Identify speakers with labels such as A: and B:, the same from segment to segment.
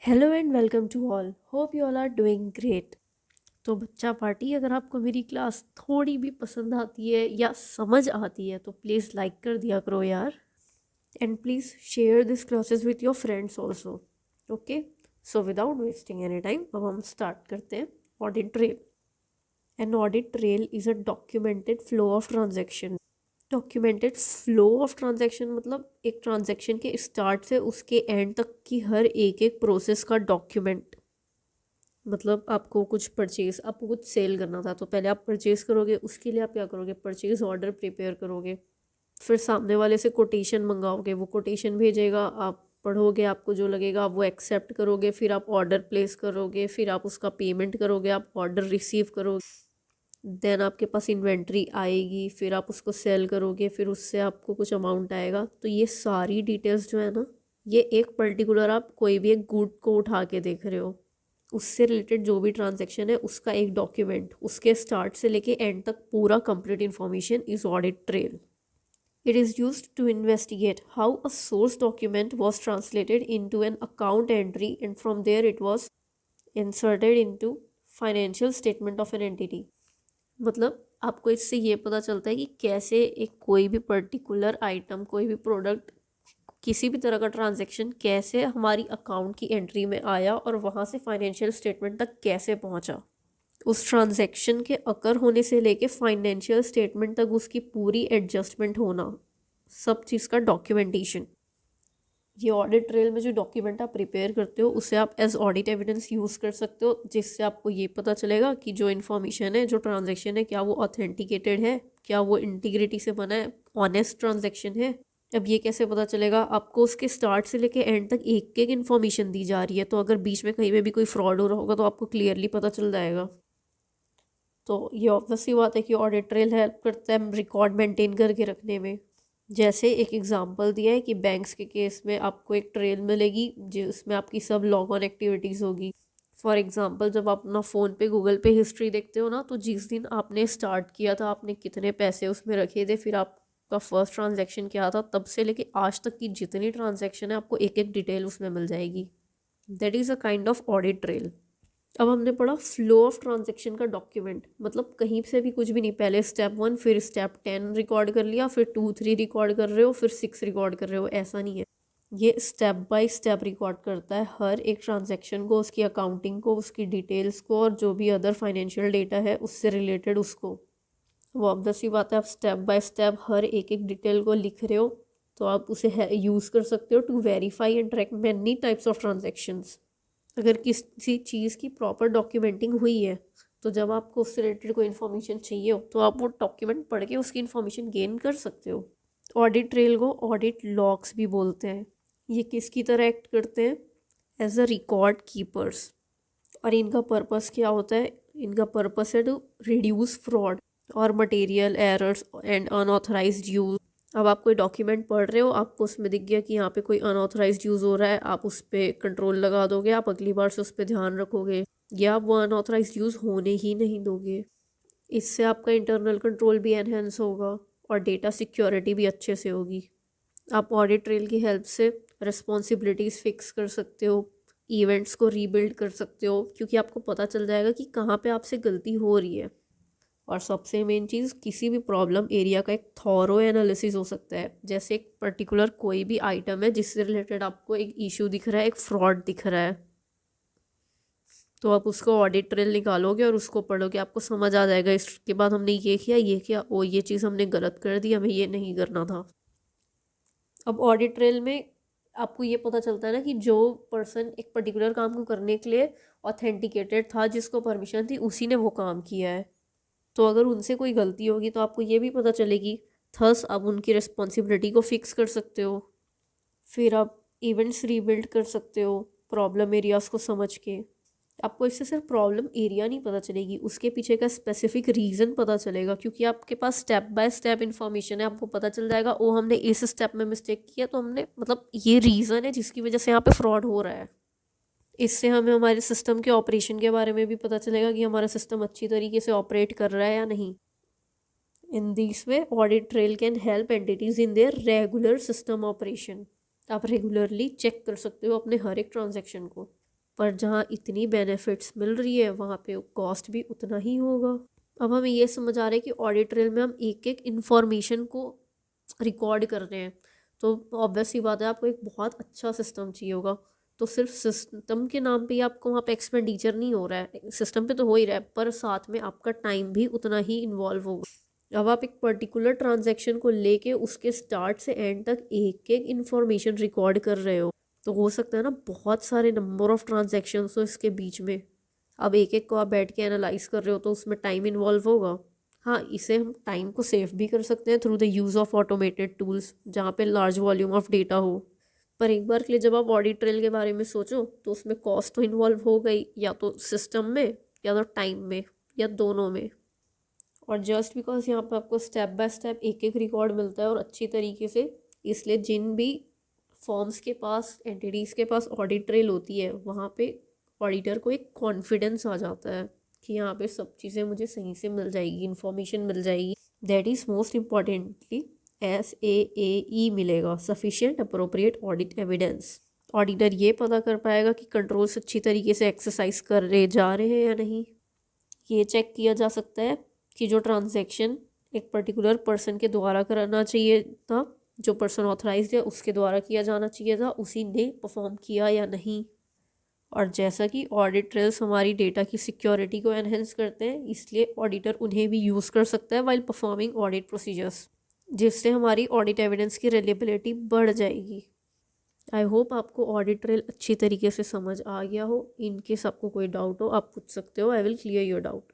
A: Hello and welcome to all. Hope you all are doing great. तो बच्चा party, अगर आपको मेरी क्लास थोड़ी भी पसंद आती है या समझ आती है तो प्लीज़ लाइक कर दिया करो यार। And please share this classes with your friends also. Okay, so without wasting any time अब हम स्टार्ट करते हैं। Audit trail. An audit trail is a documented flow of transaction. Documented flow of transaction मतलब एक transaction के start से उसके and तक की हर एक एक प्रोसेस का डॉक्यूमेंट। मतलब आपको कुछ सेल करना था तो पहले आप परचेज करोगे, उसके लिए आप क्या करोगे, परचेज ऑर्डर प्रिपेयर करोगे। फिर सामने वाले से कोटेशन मंगाओगे, वो कोटेशन भेजेगा, आप पढ़ोगे, आपको जो लगेगा आप वो एक्सेप्ट करोगे, फिर आप ऑर्डर प्लेस करोगे, फिर आप उसका पेमेंट करोगे, आप ऑर्डर रिसीव करोगे। देन आपके पास इन्वेंट्री आएगी, फिर आप उसको सेल करोगे, फिर उससे आपको कुछ अमाउंट आएगा। तो ये सारी डिटेल्स जो है ना, ये एक पर्टिकुलर आप कोई भी एक गुड को उठा के देख रहे हो, उससे रिलेटेड जो भी ट्रांजैक्शन है उसका एक डॉक्यूमेंट, उसके स्टार्ट से लेके एंड तक पूरा complete information is audit trail. It is used to investigate how a source document was translated into an account entry and from there it was inserted into financial statement of an entity. मतलब आपको इससे ये पता चलता है कि कैसे एक कोई भी पर्टिकुलर आइटम, कोई भी प्रोडक्ट, किसी भी तरह का ट्रांजैक्शन कैसे हमारी अकाउंट की एंट्री में आया और वहाँ से फाइनेंशियल स्टेटमेंट तक कैसे पहुँचा। उस ट्रांजैक्शन के अकर होने से लेके फाइनेंशियल स्टेटमेंट तक उसकी पूरी एडजस्टमेंट होना, सब चीज़ का डॉक्यूमेंटेशन। ये ऑडिट ट्रेल में जो डॉक्यूमेंट आप प्रिपेयर करते हो उसे आप एज ऑडिट एविडेंस यूज़ कर सकते हो, जिससे आपको ये पता चलेगा कि जो इन्फॉर्मेशन है, जो ट्रांजैक्शन है, क्या वो ऑथेंटिकेटेड है, क्या वो इंटीग्रिटी से बना है, ऑनेस्ट ट्रांजैक्शन है। अब ये कैसे पता चलेगा? आपको उसके स्टार्ट से लेके एंड तक एक एक इन्फॉर्मेशन दी जा रही है, तो अगर बीच में कहीं पे भी कोई फ्रॉड हो रहा होगा तो आपको क्लियरली पता चल जाएगा। तो ये ऑब्वियस सी बात है कि ऑडिट ट्रेल हेल्प करता है रिकॉर्ड मेंटेन करके रखने में। जैसे एक एग्जांपल दिया है कि बैंक्स के केस में आपको एक ट्रेल मिलेगी जिसमें आपकी सब लॉग ऑन एक्टिविटीज़ होगी। फॉर एग्जांपल, जब आप अपना फ़ोन पे गूगल पे हिस्ट्री देखते हो ना, तो जिस दिन आपने स्टार्ट किया था, आपने कितने पैसे उसमें रखे थे, फिर आपका फर्स्ट ट्रांजैक्शन क्या था, तब से लेके आज तक की जितनी ट्रांजैक्शन है आपको एक एक डिटेल उसमें मिल जाएगी। That is a kind of audit trail. अब हमने पढ़ा फ्लो ऑफ ट्रांजैक्शन का डॉक्यूमेंट, मतलब कहीं से भी कुछ भी नहीं, पहले स्टेप 1 फिर स्टेप 10 रिकॉर्ड कर लिया, फिर 2 3 रिकॉर्ड कर रहे हो, फिर 6 रिकॉर्ड कर रहे हो, ऐसा नहीं है। ये स्टेप बाय स्टेप रिकॉर्ड करता है हर एक ट्रांजैक्शन को, उसकी अकाउंटिंग को, उसकी डिटेल्स को, और जो भी अदर फाइनेंशियल डेटा है उससे रिलेटेड उसको। वो ऑब्वियस सी बात है, आप स्टेप बाय स्टेप हर एक एक डिटेल को लिख रहे हो, तो आप उसे यूज़ कर सकते हो to verify and track many types of transactions. अगर किसी चीज़ की प्रॉपर डॉक्यूमेंटिंग हुई है, तो जब आपको उससे रिलेटेड कोई इन्फॉर्मेशन चाहिए हो तो आप वो डॉक्यूमेंट पढ़ के उसकी इन्फॉर्मेशन गेन कर सकते हो। ऑडिट ट्रेल को ऑडिट लॉग्स भी बोलते हैं। ये किसकी तरह एक्ट करते हैं? As a record keepers. और इनका पर्पस क्या होता है? इनका पर्पस है टू रिड्यूस फ्रॉड और material errors and unauthorised use. अब आप कोई डॉक्यूमेंट पढ़ रहे हो, आपको उसमें दिख गया कि यहाँ पे कोई अनऑथराइज्ड यूज़ हो रहा है, आप उस पर कंट्रोल लगा दोगे, आप अगली बार से उस पर ध्यान रखोगे, या आप वो अनऑथराइज्ड यूज़ होने ही नहीं दोगे। इससे आपका इंटरनल कंट्रोल भी एनहेंस होगा और डेटा सिक्योरिटी भी अच्छे से होगी। आप ऑडिट ट्रेल की हेल्प से रिस्पॉन्सिबिलिटीज़ फिक्स कर सकते हो, इवेंट्स को रीबिल्ड कर सकते हो, क्योंकि आपको पता चल जाएगा कि कहाँ पे आपसे गलती हो रही है। और सबसे मेन चीज़, किसी भी प्रॉब्लम एरिया का एक थॉरो एनालिसिस हो सकता है। जैसे एक पर्टिकुलर कोई भी आइटम है जिससे रिलेटेड आपको एक इशू दिख रहा है, एक फ्रॉड दिख रहा है, तो आप उसको ऑडिट ट्रेल निकालोगे और उसको पढ़ोगे, आपको समझ आ जाएगा इसके बाद हमने ये किया, ये किया, ओ ये चीज़ हमने गलत कर दी, हमें ये नहीं करना था। अब ऑडिट ट्रेल में आपको ये पता चलता है ना कि जो पर्सन एक पर्टिकुलर काम को करने के लिए ऑथेंटिकेटेड था, जिसको परमिशन थी, उसी ने वो काम किया है। तो अगर उनसे कोई गलती होगी तो आपको ये भी पता चलेगी, थस आप उनकी रिस्पॉन्सिबिलिटी को फिक्स कर सकते हो। फिर आप इवेंट्स रीबिल्ड कर सकते हो प्रॉब्लम एरियाज को समझ के। आपको इससे सिर्फ प्रॉब्लम एरिया नहीं पता चलेगी, उसके पीछे का स्पेसिफिक रीज़न पता चलेगा, क्योंकि आपके पास स्टेप बाय स्टेप इन्फॉर्मेशन है। आपको पता चल जाएगा, ओ हमने इस स्टेप में मिस्टेक किया, तो हमने मतलब ये रीज़न है जिसकी वजह से यहाँ पे फ्रॉड हो रहा है। इससे हमें हमारे सिस्टम के ऑपरेशन के बारे में भी पता चलेगा कि हमारा सिस्टम अच्छी तरीके से ऑपरेट कर रहा है या नहीं। In this way audit trail can help entities in their regular system operation. आप रेगुलरली चेक कर सकते हो अपने हर एक ट्रांजेक्शन को। पर जहाँ इतनी बेनिफिट्स मिल रही है वहाँ पे कॉस्ट भी उतना ही होगा। अब हमें ये समझ आ रहा है कि ऑडिट ट्रेल में हम एक एक इन्फॉर्मेशन को रिकॉर्ड कर रहे हैं, तो ऑब्वियस सी बात है आपको एक बहुत अच्छा सिस्टम चाहिए होगा। तो सिर्फ सिस्टम के नाम पे ही आपको वहाँ पे एक्सपेंडिचर नहीं हो रहा है, सिस्टम पे तो हो ही रहा है, पर साथ में आपका टाइम भी उतना ही इन्वॉल्व होगा। अब आप एक पर्टिकुलर ट्रांजैक्शन को लेके उसके स्टार्ट से एंड तक एक एक इन्फॉर्मेशन रिकॉर्ड कर रहे हो, तो हो सकता है ना बहुत सारे नंबर ऑफ ट्रांजैक्शंस हो इसके बीच में। अब एक एक को आप बैठ के एनालाइज कर रहे हो तो उसमें टाइम इन्वॉल्व होगा। हाँ, इसे हम टाइम को सेव भी कर सकते हैं through the use of automated tools जहाँ पे लार्ज वॉल्यूम ऑफ डेटा हो। पर एक बार के लिए जब आप ऑडिट ट्रेल के बारे में सोचो तो उसमें कॉस्ट तो इन्वॉल्व हो गई, या तो सिस्टम में या तो टाइम में या दोनों में। और जस्ट बिकॉज यहाँ पर आपको स्टेप बाय स्टेप एक एक रिकॉर्ड मिलता है और अच्छी तरीके से, इसलिए जिन भी फॉर्म्स के पास, एंटिटीज़ के पास ऑडिट ट्रेल होती है वहाँ पे ऑडिटर को एक कॉन्फिडेंस आ जाता है कि यहाँ पे सब चीज़ें मुझे सही से मिल जाएगी, इन्फॉर्मेशन मिल जाएगी। That is most importantly SAAE मिलेगा, sufficient appropriate audit evidence. Auditor ये पता कर पाएगा कि कंट्रोल्स अच्छी तरीके से एक्सरसाइज कर रहे जा रहे हैं या नहीं। ये चेक किया जा सकता है कि जो ट्रांजैक्शन एक पर्टिकुलर पर्सन के द्वारा करना चाहिए था, जो पर्सन ऑथराइज्ड है उसके द्वारा किया जाना चाहिए था, उसी ने परफॉर्म किया या नहीं। और जैसा कि ऑडिट ट्रेल्स हमारी डेटा की सिक्योरिटी को एनहेंस करते हैं, इसलिए ऑडिटर उन्हें भी यूज़ कर सकता है वाइल परफॉर्मिंग ऑडिट प्रोसीजर्स, जिससे हमारी ऑडिट एविडेंस की रिलायबिलिटी बढ़ जाएगी। आई होप आपको ऑडिट ट्रेल अच्छी तरीके से समझ आ गया हो। इन केस आपको कोई डाउट हो आप पूछ सकते हो, I will clear your doubt.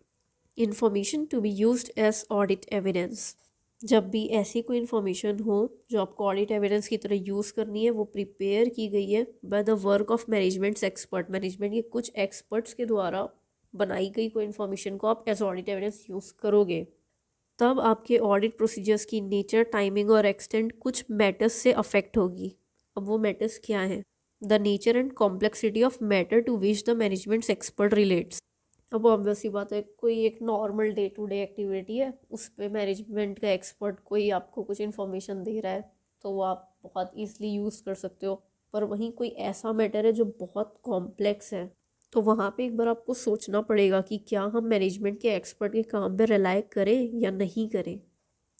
A: Information to be used as audit evidence. जब भी ऐसी कोई इन्फॉर्मेशन हो जो आपको ऑडिट एविडेंस की तरह यूज़ करनी है, वो प्रिपेयर की गई है by the work of managements expert, management के कुछ एक्सपर्ट्स के द्वारा बनाई गई कोई इन्फॉर्मेशन को आप एज ऑडिट एविडेंस यूज़ करोगे, तब आपके ऑडिट प्रोसीजर्स की नेचर, टाइमिंग और एक्सटेंट कुछ मैटर्स से अफेक्ट होगी। अब वो मैटर्स क्या हैं? The nature and complexity of matter to which the management's expert relates. अब ऑब्वियस ही बात है, कोई एक normal day to day activity है, उस पर मैनेजमेंट का एक्सपर्ट कोई आपको कुछ इन्फॉर्मेशन दे रहा है तो वो आप बहुत ईजिली यूज़ कर सकते हो। पर वहीं कोई ऐसा मैटर है जो बहुत कॉम्प्लेक्स है, तो वहाँ पे एक बार आपको सोचना पड़ेगा कि क्या हम मैनेजमेंट के एक्सपर्ट के काम पे रिलाई करें या नहीं करें।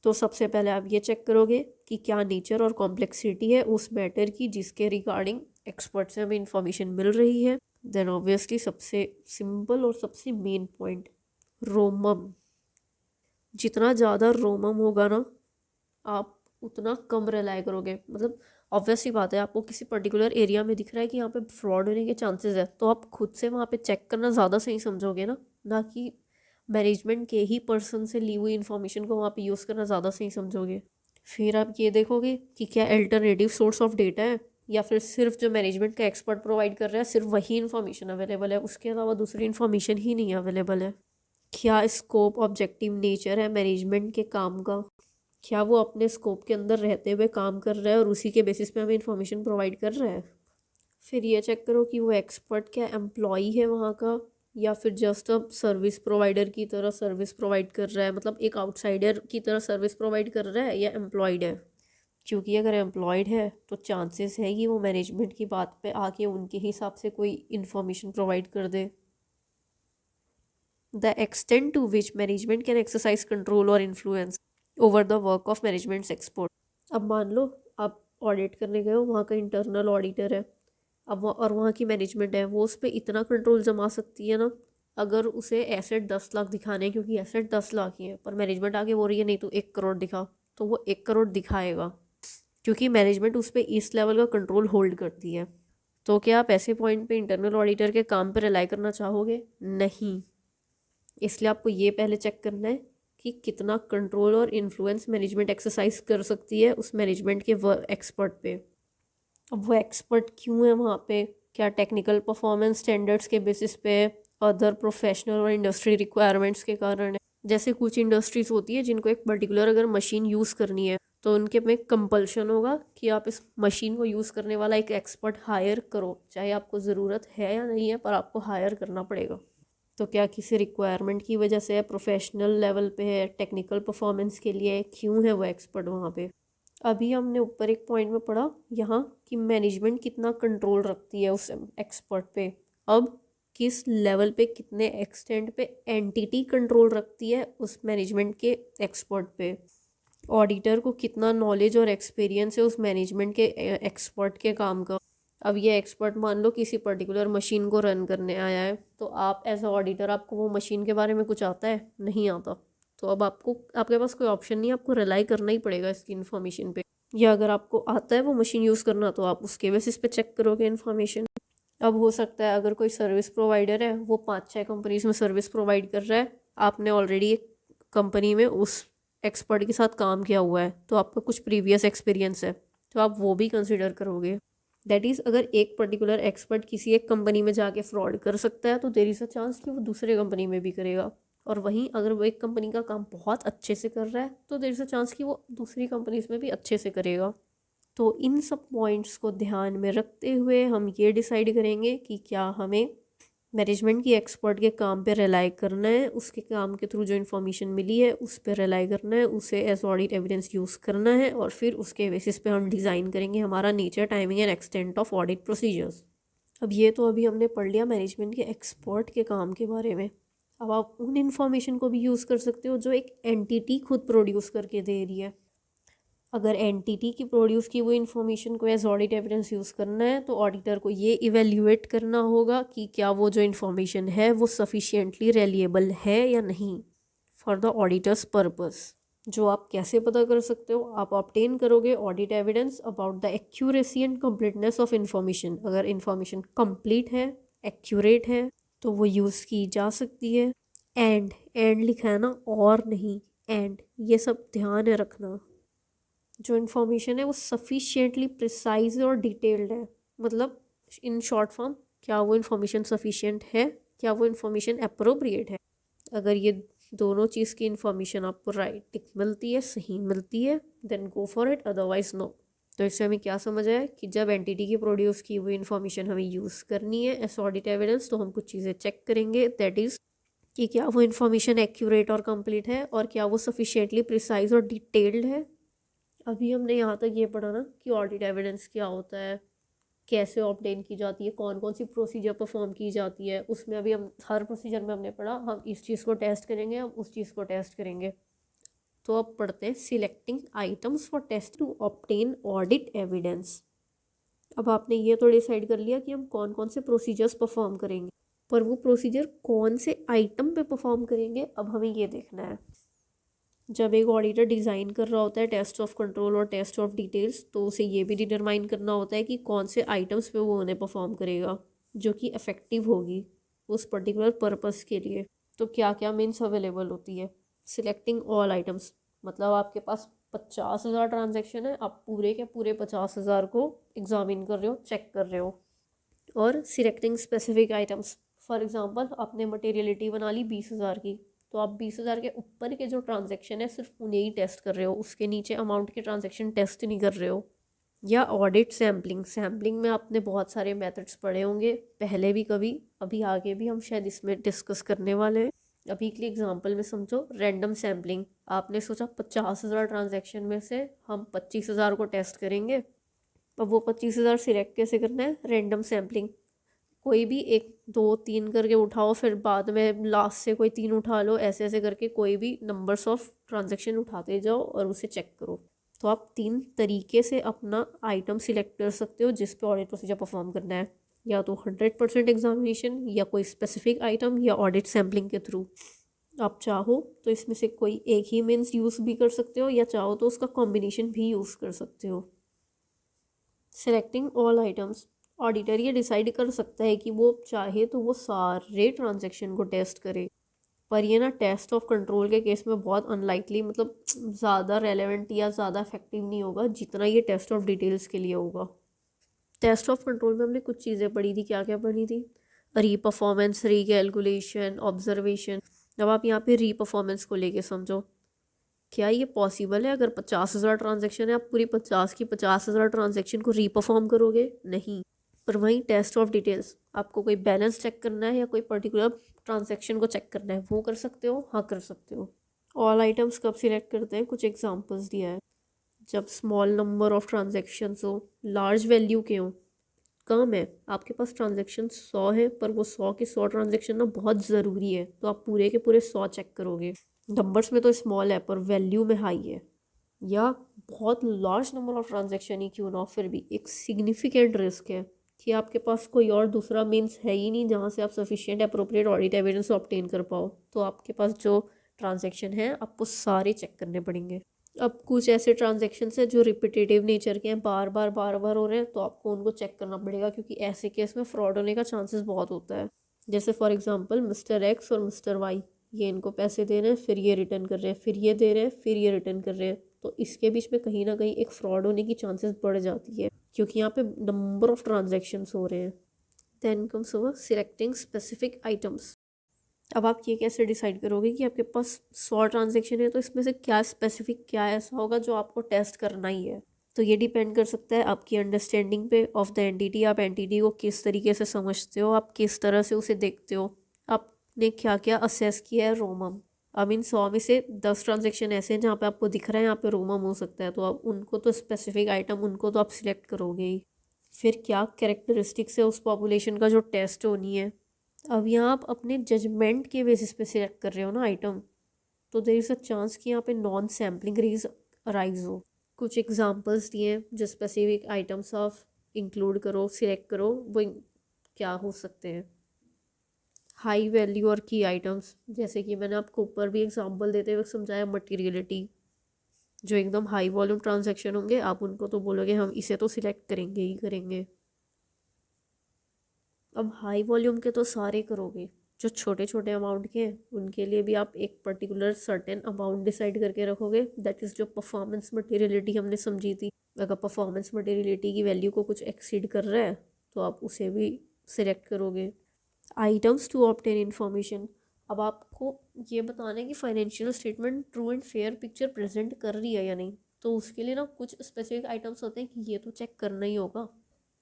A: तो सबसे पहले आप ये चेक करोगे कि क्या नेचर और कॉम्प्लेक्सिटी है उस मैटर की जिसके रिगार्डिंग एक्सपर्ट से हमें इन्फॉर्मेशन मिल रही है। देन ऑब्वियसली सबसे सिंपल और सबसे मेन पॉइंट, रोमम। जितना ज़्यादा रोमम होगा ना, आप उतना कम रिलाई करोगे। मतलब ऑब्वियस सी बात है, आपको किसी पर्टिकुलर एरिया में दिख रहा है कि यहाँ पे फ्रॉड होने के चांसेस है, तो आप खुद से वहाँ पे चेक करना ज़्यादा सही समझोगे ना कि मैनेजमेंट के ही पर्सन से ली हुई इन्फॉर्मेशन को वहाँ पे यूज़ करना ज़्यादा सही समझोगे। फिर आप ये देखोगे कि क्या अल्टरनेटिव सोर्स ऑफ डेटा है, या फिर सिर्फ जो मैनेजमेंट का एक्सपर्ट प्रोवाइड कर रहा है सिर्फ वही इन्फॉर्मेशन अवेलेबल है, उसके अलावा दूसरी इन्फॉर्मेशन ही नहीं अवेलेबल है। क्या स्कोप, ऑब्जेक्टिव नेचर है मैनेजमेंट के काम का, क्या वो अपने स्कोप के अंदर रहते हुए काम कर रहा है और उसी के बेसिस पे हमें इन्फॉर्मेशन प्रोवाइड कर रहा है। फिर ये चेक करो कि वो एक्सपर्ट क्या एम्प्लॉई है वहाँ का, या फिर जस्ट अब सर्विस प्रोवाइडर की तरह सर्विस प्रोवाइड कर रहा है, मतलब एक आउटसाइडर की तरह सर्विस प्रोवाइड कर रहा है, या एम्प्लॉयड है। क्योंकि अगर एम्प्लॉयड है तो चांसेस है कि वो मैनेजमेंट की बात पे आके उनके हिसाब से कोई इन्फॉर्मेशन प्रोवाइड कर दे। The extent to which management can exercise control और influence over the work of managements expert. अब मान लो आप ऑडिट करने गए हो, वहाँ का इंटरनल ऑडिटर है, अब और वहाँ की मैनेजमेंट है, वो उस पर इतना कंट्रोल जमा सकती है ना। अगर उसे एसेट 10 लाख दिखाने हैं, क्योंकि एसेट 10 लाख ही है, पर मैनेजमेंट आगे बोल रही है नहीं तो 1 करोड़ दिखा, तो वो 1 करोड़ दिखाएगा, क्योंकि मैनेजमेंट उस पर इस लेवल का कंट्रोल होल्ड करती है। तो क्या आप ऐसे पॉइंट पे इंटरनल ऑडिटर के काम पर रिलाई करना चाहोगे? नहीं। इसलिए आपको ये पहले चेक करना है कि कितना कंट्रोल और इन्फ्लुएंस मैनेजमेंट एक्सरसाइज कर सकती है उस मैनेजमेंट के एक्सपर्ट पे। अब वो एक्सपर्ट क्यों है वहाँ पे? क्या टेक्निकल परफॉर्मेंस स्टैंडर्ड्स के बेसिस पे, अदर प्रोफेशनल और इंडस्ट्री रिक्वायरमेंट्स के कारण है। जैसे कुछ इंडस्ट्रीज होती है जिनको एक पर्टिकुलर अगर मशीन यूज़ करनी है तो उनके में कंपल्शन होगा कि आप इस मशीन को यूज़ करने वाला एक एक्सपर्ट हायर करो, चाहे आपको ज़रूरत है या नहीं है, पर आपको हायर करना पड़ेगा। तो क्या किसी रिक्वायरमेंट की वजह से है, प्रोफेशनल लेवल पे है, टेक्निकल परफॉर्मेंस के लिए, क्यों है वो एक्सपर्ट वहाँ पे? अभी हमने ऊपर एक पॉइंट में पढ़ा यहाँ कि मैनेजमेंट कितना कंट्रोल रखती है उस एक्सपर्ट पे, अब किस लेवल पे कितने एक्सटेंट पे एंटिटी कंट्रोल रखती है उस मैनेजमेंट के एक्सपर्ट पे, ऑडिटर को कितना नॉलेज और एक्सपीरियंस है उस मैनेजमेंट के एक्सपर्ट के काम का। अब ये एक्सपर्ट मान लो किसी पर्टिकुलर मशीन को रन करने आया है, तो आप एज अ ऑडिटर आपको वो मशीन के बारे में कुछ आता है? नहीं आता। तो अब आपको, आपके पास कोई ऑप्शन नहीं है, आपको रिलाई करना ही पड़ेगा इसकी इन्फॉर्मेशन पे। या अगर आपको आता है वो मशीन यूज़ करना तो आप उसके बेसिस पे चेक करोगे इन्फॉर्मेशन। अब हो सकता है अगर कोई सर्विस प्रोवाइडर है, वो 5-6 कंपनीज में सर्विस प्रोवाइड कर रहा है, आपने ऑलरेडी एक कंपनी में उस एक्सपर्ट के साथ काम किया हुआ है, तो आपका कुछ प्रीवियस एक्सपीरियंस है, तो आप वो भी कंसिडर करोगे। दैट इज़ अगर एक पर्टिकुलर एक्सपर्ट किसी एक कंपनी में जाके फ्रॉड कर सकता है, तो देयर इज़ अ चांस कि वो दूसरे कंपनी में भी करेगा। और वहीं अगर वो एक कंपनी का काम बहुत अच्छे से कर रहा है, तो देयर इज़ अ चांस कि वो दूसरी कंपनीज में भी अच्छे से करेगा। तो इन सब पॉइंट्स को ध्यान में रखते हुए हम ये डिसाइड करेंगे कि क्या हमें मैनेजमेंट की एक्सपर्ट के काम पे रिलाई करना है, उसके काम के थ्रू जो इन्फॉर्मेशन मिली है उस पर रिलाई करना है, उसे एज ऑडिट एविडेंस यूज़ करना है, और फिर उसके बेसिस पे हम डिज़ाइन करेंगे हमारा nature, timing and extent of audit procedures. अब ये तो अभी हमने पढ़ लिया मैनेजमेंट के एक्सपर्ट के काम के बारे में। अब आप उन इन्फॉर्मेशन को भी यूज़ कर सकते हो जो एक एंटिटी खुद प्रोड्यूस करके दे रही है। अगर एंटिटी की प्रोड्यूस की वो इन्फॉर्मेशन को एज ऑडिट एविडेंस यूज़ करना है, तो ऑडिटर को ये इवेल्यूएट करना होगा कि क्या वो जो इन्फॉर्मेशन है वो सफिशिएंटली रिलायबल है या नहीं फॉर द ऑडिटर्स पर्पस। जो आप कैसे पता कर सकते हो? आप ऑब्टेन करोगे audit evidence about the accuracy and completeness of information. अगर इन्फॉर्मेशन कंप्लीट है, एक्यूरेट है, तो वो यूज़ की जा सकती है। एंड लिखा है ना, और नहीं, एंड, ये सब ध्यान है रखना। जो इन्फॉर्मेशन है वो सफिशिएंटली प्रिसाइज और डिटेल्ड है, मतलब इन शॉर्ट फॉर्म, क्या वो इन्फॉर्मेशन सफिशिएंट है, क्या वो इन्फॉर्मेशन अप्रोप्रिएट है। अगर ये दोनों चीज़ की इन्फॉर्मेशन आपको राइट मिलती है, सही मिलती है, then go for it, otherwise no. तो इससे हमें क्या समझ आया कि जब एंटिटी की प्रोड्यूस की हुई इन्फॉर्मेशन हमें यूज़ करनी है एज ऑडिट एविडेंस, तो हम कुछ चीज़ें चेक करेंगे, दैट इज़ कि क्या वो इन्फॉर्मेशन एक्यूरेट और कंप्लीट है, और क्या वो सफिशिएंटली प्रिसाइज और डिटेल्ड है। अभी हमने यहाँ तक ये पढ़ा ना कि ऑडिट एविडेंस क्या होता है, कैसे ऑब्टेन की जाती है, कौन कौन सी प्रोसीजर परफॉर्म की जाती है। उसमें अभी हम हर प्रोसीजर में हमने पढ़ा, हम इस चीज़ को टेस्ट करेंगे, हम उस चीज़ को टेस्ट करेंगे। तो अब पढ़ते हैं selecting items for test to obtain audit evidence. अब आपने ये तो डिसाइड कर लिया कि हम कौन कौन से प्रोसीजर्स परफॉर्म करेंगे, पर वो प्रोसीजर कौन से आइटम पे परफॉर्म करेंगे, अब हमें ये देखना है। जब एक ऑडिटर डिज़ाइन कर रहा होता है टेस्ट ऑफ कंट्रोल और टेस्ट ऑफ डिटेल्स, तो उसे ये भी डिटरमाइन करना होता है कि कौन से आइटम्स पे वो उन्हें परफॉर्म करेगा जो कि इफ़ेक्टिव होगी उस पर्टिकुलर पर्पस के लिए। तो क्या क्या मीन्स अवेलेबल होती है? सिलेक्टिंग ऑल आइटम्स, मतलब आपके पास 50,000 ट्रांजेक्शन है, आप पूरे के पूरे 50,000 को एग्जामिन कर रहे हो, चेक कर रहे हो। और selecting specific items, for example आपने मटेरियलिटी बना ली 20,000 की, तो आप 20,000 के ऊपर के जो ट्रांजैक्शन है सिर्फ उन्हें ही टेस्ट कर रहे हो, उसके नीचे अमाउंट के ट्रांजैक्शन टेस्ट नहीं कर रहे हो। या ऑडिट सैम्पलिंग, सैम्पलिंग में आपने बहुत सारे मेथड्स पढ़े होंगे पहले भी कभी, अभी आगे भी हम शायद इसमें डिस्कस करने वाले हैं। अभी के लिए एग्जांपल में समझो रैंडम सैम्पलिंग, आपने सोचा 50,000 ट्रांजैक्शन में से हम 25,000 को टेस्ट करेंगे। अब वो 25,000 सिलेक्ट कैसे करना है? रैंडम सैम्पलिंग, कोई भी एक दो तीन करके उठाओ, फिर बाद में लास्ट से कोई तीन उठा लो, ऐसे ऐसे करके कोई भी नंबर्स ऑफ ट्रांजैक्शन उठाते जाओ और उसे चेक करो। तो आप 3 तरीके से अपना आइटम सिलेक्ट कर सकते हो जिस पे ऑडिट प्रोसीजर परफॉर्म करना है, या तो 100% एग्जामिनेशन, या कोई स्पेसिफिक आइटम, या ऑडिट सैम्पलिंग के थ्रू। आप चाहो तो इसमें से कोई एक ही मीन्स यूज़ भी कर सकते हो, या चाहो तो उसका कॉम्बिनेशन भी यूज़ कर सकते हो। सिलेक्टिंग ऑल आइटम्स, ऑडिटर ये डिसाइड कर सकता है कि वो चाहे तो वो सारे ट्रांजैक्शन को टेस्ट करे, पर ये ना टेस्ट ऑफ कंट्रोल के केस में बहुत अनलाइकली, मतलब ज़्यादा रेलेवेंट या ज़्यादा इफेक्टिव नहीं होगा जितना ये टेस्ट ऑफ डिटेल्स के लिए होगा। टेस्ट ऑफ कंट्रोल में हमने कुछ चीज़ें पढ़ी थी, क्या क्या पढ़ी थी? री परफॉर्मेंस, रीकैलकुलेशन, ऑब्जर्वेशन। अब आप यहाँ पे री परफॉर्मेंस को लेके समझो, क्या ये पॉसिबल है? अगर 50,000 ट्रांजेक्शन है, आप पूरी 50,000 ट्रांजेक्शन को रीपरफॉर्म करोगे? नहीं। पर वहीं टेस्ट ऑफ डिटेल्स, आपको कोई बैलेंस चेक करना है या कोई पर्टिकुलर ट्रांजेक्शन को चेक करना है, वो कर सकते हो? हाँ, कर सकते हो। ऑल आइटम्स कब सिलेक्ट करते हैं? कुछ एग्जांपल्स दिया है। जब स्मॉल नंबर ऑफ ट्रांजेक्शन्स हो, लार्ज वैल्यू के हो, कम है, आपके पास ट्रांजेक्शन 100 है पर वो 100 के 100 ट्रांजेक्शन ना बहुत ज़रूरी है, तो आप पूरे के पूरे 100 चेक करोगे। नंबर्स में तो स्मॉल है पर वैल्यू में हाई है, या बहुत लार्ज नंबर ऑफ ट्रांजेक्शन ही क्यों ना, फिर भी एक सिग्निफिकेंट रिस्क है कि आपके पास कोई और दूसरा मीन्स है ही नहीं जहाँ से आप sufficient appropriate audit evidence obtain कर पाओ, तो आपके पास जो ट्रांजेक्शन है आपको सारे चेक करने पड़ेंगे। अब कुछ ऐसे ट्रांजेक्शन है जो रिपीटेटिव नेचर के हैं, बार बार हो रहे हैं, तो आपको उनको चेक करना पड़ेगा, क्योंकि ऐसे केस में फ्रॉड होने का चांसेस बहुत होता है। जैसे फॉर एग्जांपल मिस्टर एक्स और मिस्टर वाई, ये इनको पैसे दे रहे हैं, फिर ये रिटर्न कर रहे हैं, फिर ये दे रहे हैं, फिर ये रिटर्न कर रहे हैं, तो इसके बीच में कहीं ना कहीं एक फ्रॉड होने की चांसेस बढ़ जाती है, क्योंकि यहाँ पे नंबर ऑफ ट्रांजेक्शन्स हो रहे हैं। Then comes over selecting specific items. अब आप ये कैसे डिसाइड करोगे कि आपके पास 100 ट्रांजेक्शन है तो इसमें से क्या स्पेसिफिक, क्या ऐसा होगा जो आपको टेस्ट करना ही है। तो ये डिपेंड कर सकता है आपकी अंडरस्टैंडिंग पे ऑफ द एंटिटी। आप एंटिटी को किस तरीके से समझते हो, आप किस तरह से उसे देखते हो, आपने क्या क्या असेस किया है रोमम। आई मीन 100 में से 10 ट्रांजेक्शन ऐसे हैं जहाँ पे आपको दिख रहा है यहाँ पे रोमम हो सकता है, तो आप उनको तो स्पेसिफिक आइटम उनको तो आप सिलेक्ट करोगे ही। फिर क्या कैरेक्टरिस्टिक्स है उस पॉपुलेशन का जो टेस्ट होनी है। अब यहाँ आप अपने जजमेंट के बेसिस पे सिलेक्ट कर रहे हो ना आइटम, तो देयर इज़ अ चांस कि यहाँ पे नॉन सैम्पलिंग रीज अराइज हो। कुछ एग्जांपल्स दिए जो स्पेसिफिक आइटम्स ऑफ इंक्लूड करो, सिलेक्ट करो, वो क्या हो सकते हैं। हाई वैल्यू और की आइटम्स, जैसे कि मैंने आपको ऊपर भी एग्जांपल देते हुए समझाया, मटीरियलिटी, जो एकदम हाई वॉल्यूम ट्रांजैक्शन होंगे आप उनको तो बोलोगे हम इसे तो सिलेक्ट करेंगे ही करेंगे। अब हाई वॉल्यूम के तो सारे करोगे, जो छोटे छोटे अमाउंट के हैं उनके लिए भी आप एक पर्टिकुलर सर्टेन अमाउंट डिसाइड करके रखोगे, दैट इज़ जो परफॉर्मेंस मटेरियलिटी हमने समझी थी। अगर परफॉर्मेंस मटेरियलिटी की वैल्यू को कुछ एक्सीड कर रहा है तो आप उसे भी सिलेक्ट करोगे। आइटम्स टू ऑब्टेन इन्फॉर्मेशन, अब आपको ये बताना है कि financial statement true and fair picture present कर रही है या नहीं, तो उसके लिए ना कुछ स्पेसिफिक आइटम्स होते हैं कि ये तो चेक करना ही होगा,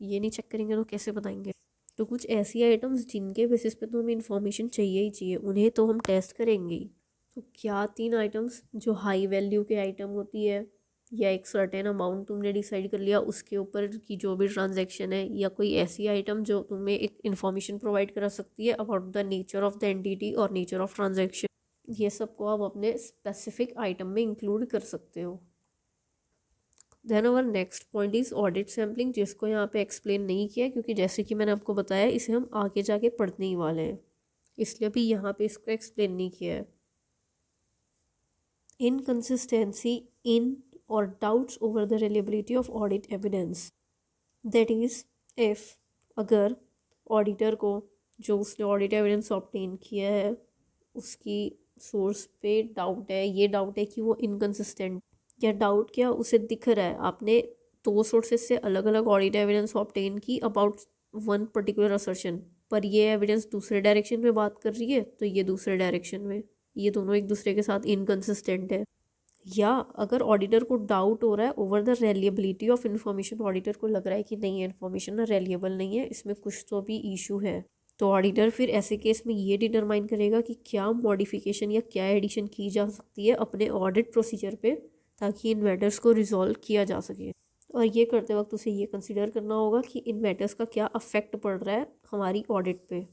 A: ये नहीं चेक करेंगे तो कैसे बताएंगे। तो कुछ ऐसी आइटम्स जिनके बेसिस पे तो हमें इन्फॉर्मेशन चाहिए ही चाहिए, उन्हें तो हम टेस्ट करेंगे ही। तो क्या 3 आइटम्स जो हाई वैल्यू के आइटम होती है, या एक सर्टेन अमाउंट तुमने डिसाइड कर लिया उसके ऊपर की जो भी ट्रांजैक्शन है, या कोई ऐसी आइटम जो तुम्हें एक इन्फॉर्मेशन प्रोवाइड करा सकती है about the nature of the entity और नेचर ऑफ ट्रांजैक्शन, ये सबको आप अपने स्पेसिफिक आइटम में इंक्लूड कर सकते हो। Then our next point is audit sampling, जिसको यहाँ पे एक्सप्लेन नहीं किया क्योंकि जैसे कि मैंने आपको बताया इसे हम आगे जाके पढ़ने ही वाले हैं, इसलिए भी यहाँ पे इसको एक्सप्लेन नहीं किया है। इनकंसिस्टेंसी इन और doubts over the reliability of audit evidence, that is if अगर ऑडिटर को जो उसने ऑडिट एविडेंस ऑब्टेन किया है उसकी सोर्स पे डाउट है, ये डाउट है कि वो इनकंसिस्टेंट, या डाउट क्या उसे दिख रहा है आपने 2 सोर्सेज से अलग अलग ऑडिट एविडेंस ऑब्टेन की अबाउट वन पर्टिकुलर असर्शन, पर ये एविडेंस दूसरे डायरेक्शन में बात कर रही है तो ये दूसरे डायरेक्शन में, ये दोनों एक दूसरे के साथ इनकंसिस्टेंट है। या अगर ऑडिटर को डाउट हो रहा है over the reliability of information, auditor को लग रहा है कि नहीं इन्फॉर्मेशन ना रेलिएबल नहीं है, इसमें कुछ तो भी इशू है, तो ऑडिटर फिर ऐसे केस में ये डिटरमाइन करेगा कि क्या मॉडिफिकेशन या क्या एडिशन की जा सकती है अपने ऑडिट प्रोसीजर पे, ताकि इन मैटर्स को रिजॉल्व किया जा सके। और ये करते वक्त उसे ये कंसिडर करना होगा कि इन मैटर्स का क्या अफेक्ट पड़ रहा है हमारी ऑडिट पे।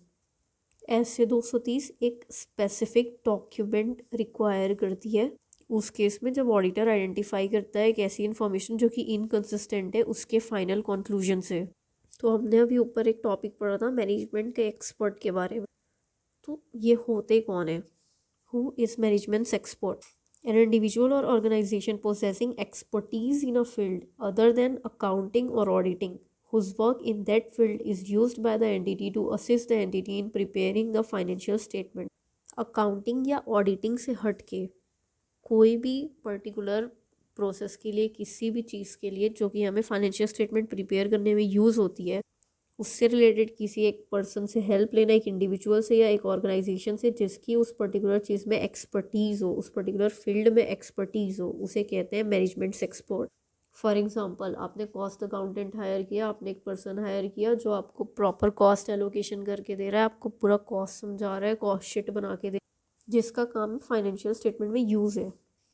A: ऐसे 230 एक स्पेसिफिक डॉक्यूमेंट रिक्वायर करती है उस केस में जब ऑडिटर आइडेंटिफाई करता है एक ऐसी इन्फॉर्मेशन जो कि इनकंसिस्टेंट है उसके फाइनल कंक्लूजन से। तो हमने अभी ऊपर एक टॉपिक पढ़ा था मैनेजमेंट के एक्सपर्ट के बारे में, तो ये होते कौन है, who is managements expert? An individual or organization possessing expertise in a field other than accounting or auditing, whose work in that field is used by the entity to assist the entity in preparing the financial statement. Accounting या auditing से हट के कोई भी particular process के लिए, किसी भी चीज़ के लिए जो कि हमें फाइनेंशियल स्टेटमेंट प्रिपेयर करने में यूज़ होती है, उससे रिलेटेड किसी एक पर्सन से हेल्प लेना, एक इंडिविजुअल से या एक ऑर्गेनाइजेशन से जिसकी उस पर्टिकुलर चीज़ में एक्सपर्टीज़ हो, उस पर्टिकुलर फील्ड में एक्सपर्टीज़ हो, उसे कहते हैं मैनेजमेंट्स एक्सपर्ट। फॉर एग्जांपल आपने कॉस्ट अकाउंटेंट हायर किया, आपने एक पर्सन हायर किया जो आपको प्रॉपर कॉस्ट एलोकेशन करके दे रहा है, आपको पूरा कॉस्ट समझा रहा है, कॉस्ट शीट बना के दे, जिसका काम फाइनेंशियल स्टेटमेंट में यूज़ है।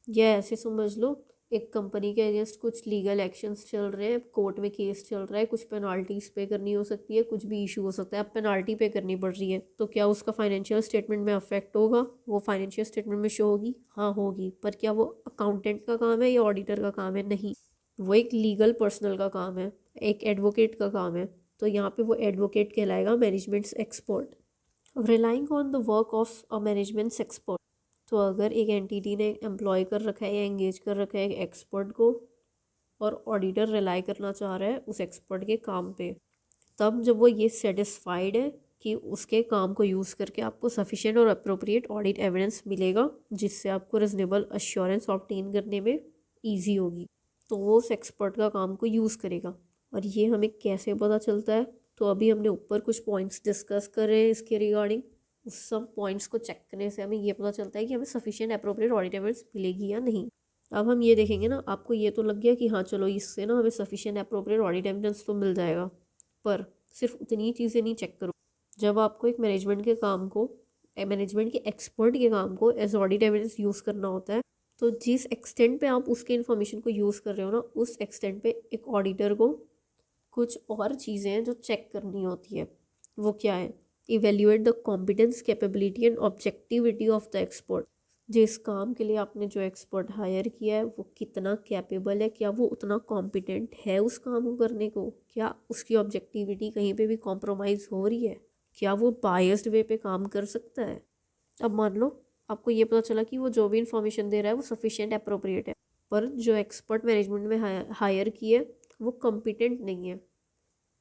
A: या ऐसे समझ लो एक कंपनी के अगेंस्ट कुछ लीगल एक्शंस चल रहे हैं, कोर्ट में केस चल रहा है, कुछ पेनाल्टीज पे करनी हो सकती है, कुछ भी इशू हो सकता है, अब पेनाल्टी पे करनी पड़ रही है, तो क्या उसका फाइनेंशियल स्टेटमेंट में अफेक्ट होगा? वो फाइनेंशियल स्टेटमेंट में शो होगी? हाँ होगी। पर क्या वो अकाउंटेंट का काम है या ऑडिटर का काम है? नहीं, वो एक लीगल पर्सनल का काम है, एक एडवोकेट का काम है। तो यहाँ पे वो एडवोकेट कहलाएगा managements expert. Relying on the work of a managements expert, तो अगर एक एंटिटी ने एम्प्लॉय कर रखा है या एंगेज कर रखा है एक एक्सपर्ट को, और ऑडिटर रिलाई करना चाह रहा है उस एक्सपर्ट के काम पे, तब जब वो ये सेटिस्फाइड है कि उसके काम को यूज़ करके आपको सफिशिएंट और अप्रोप्रिएट ऑडिट एविडेंस मिलेगा जिससे आपको रीजनेबल अश्योरेंस ऑब्टेन करने में ईजी होगी, तो वो उस एक्सपर्ट का काम को यूज़ करेगा। और ये हमें कैसे पता चलता है? तो अभी हमने ऊपर कुछ पॉइंट्स डिस्कस कर रहे हैं इसके रिगार्डिंग, उस सब पॉइंट्स को चेक करने से हमें ये पता चलता है कि हमें सफिशिएंट अप्रोप्रिएट ऑडिट एविडेंस मिलेगी या नहीं। अब हम ये देखेंगे ना, आपको ये तो लग गया कि हाँ चलो इससे ना हमें सफिशिएंट अप्रोप्रिएट ऑडिट एविडेंस तो मिल जाएगा, पर सिर्फ उतनी चीज़ें नहीं चेक करो। जब आपको एक मैनेजमेंट के काम को, मैनेजमेंट के एक्सपर्ट के काम को एज ऑडिट एविडेंस यूज़ करना होता है, तो जिस एक्सटेंट पे आप उसके इन्फॉर्मेशन को यूज़ कर रहे हो ना, उस एक्सटेंट पे एक ऑडिटर को कुछ और चीज़ें हैं जो चेक करनी होती है। वो क्या है? Evaluate the competence, capability and objectivity of the expert. जिस काम के लिए आपने जो एक्सपर्ट हायर किया है वो कितना कैपेबल है, क्या वो उतना कॉम्पिटेंट है उस काम को करने को, क्या उसकी ऑब्जेक्टिविटी कहीं पे भी कॉम्प्रोमाइज़ हो रही है, क्या वो बायस्ड वे पे काम कर सकता है। अब मान लो आपको ये पता चला कि वो जो भी इंफॉर्मेशन दे रहा है वो सफिशिएंट अप्रोप्रिएट है, पर जो एक्सपर्ट मैनेजमेंट में हायर की है वो कॉम्पिटेंट नहीं है,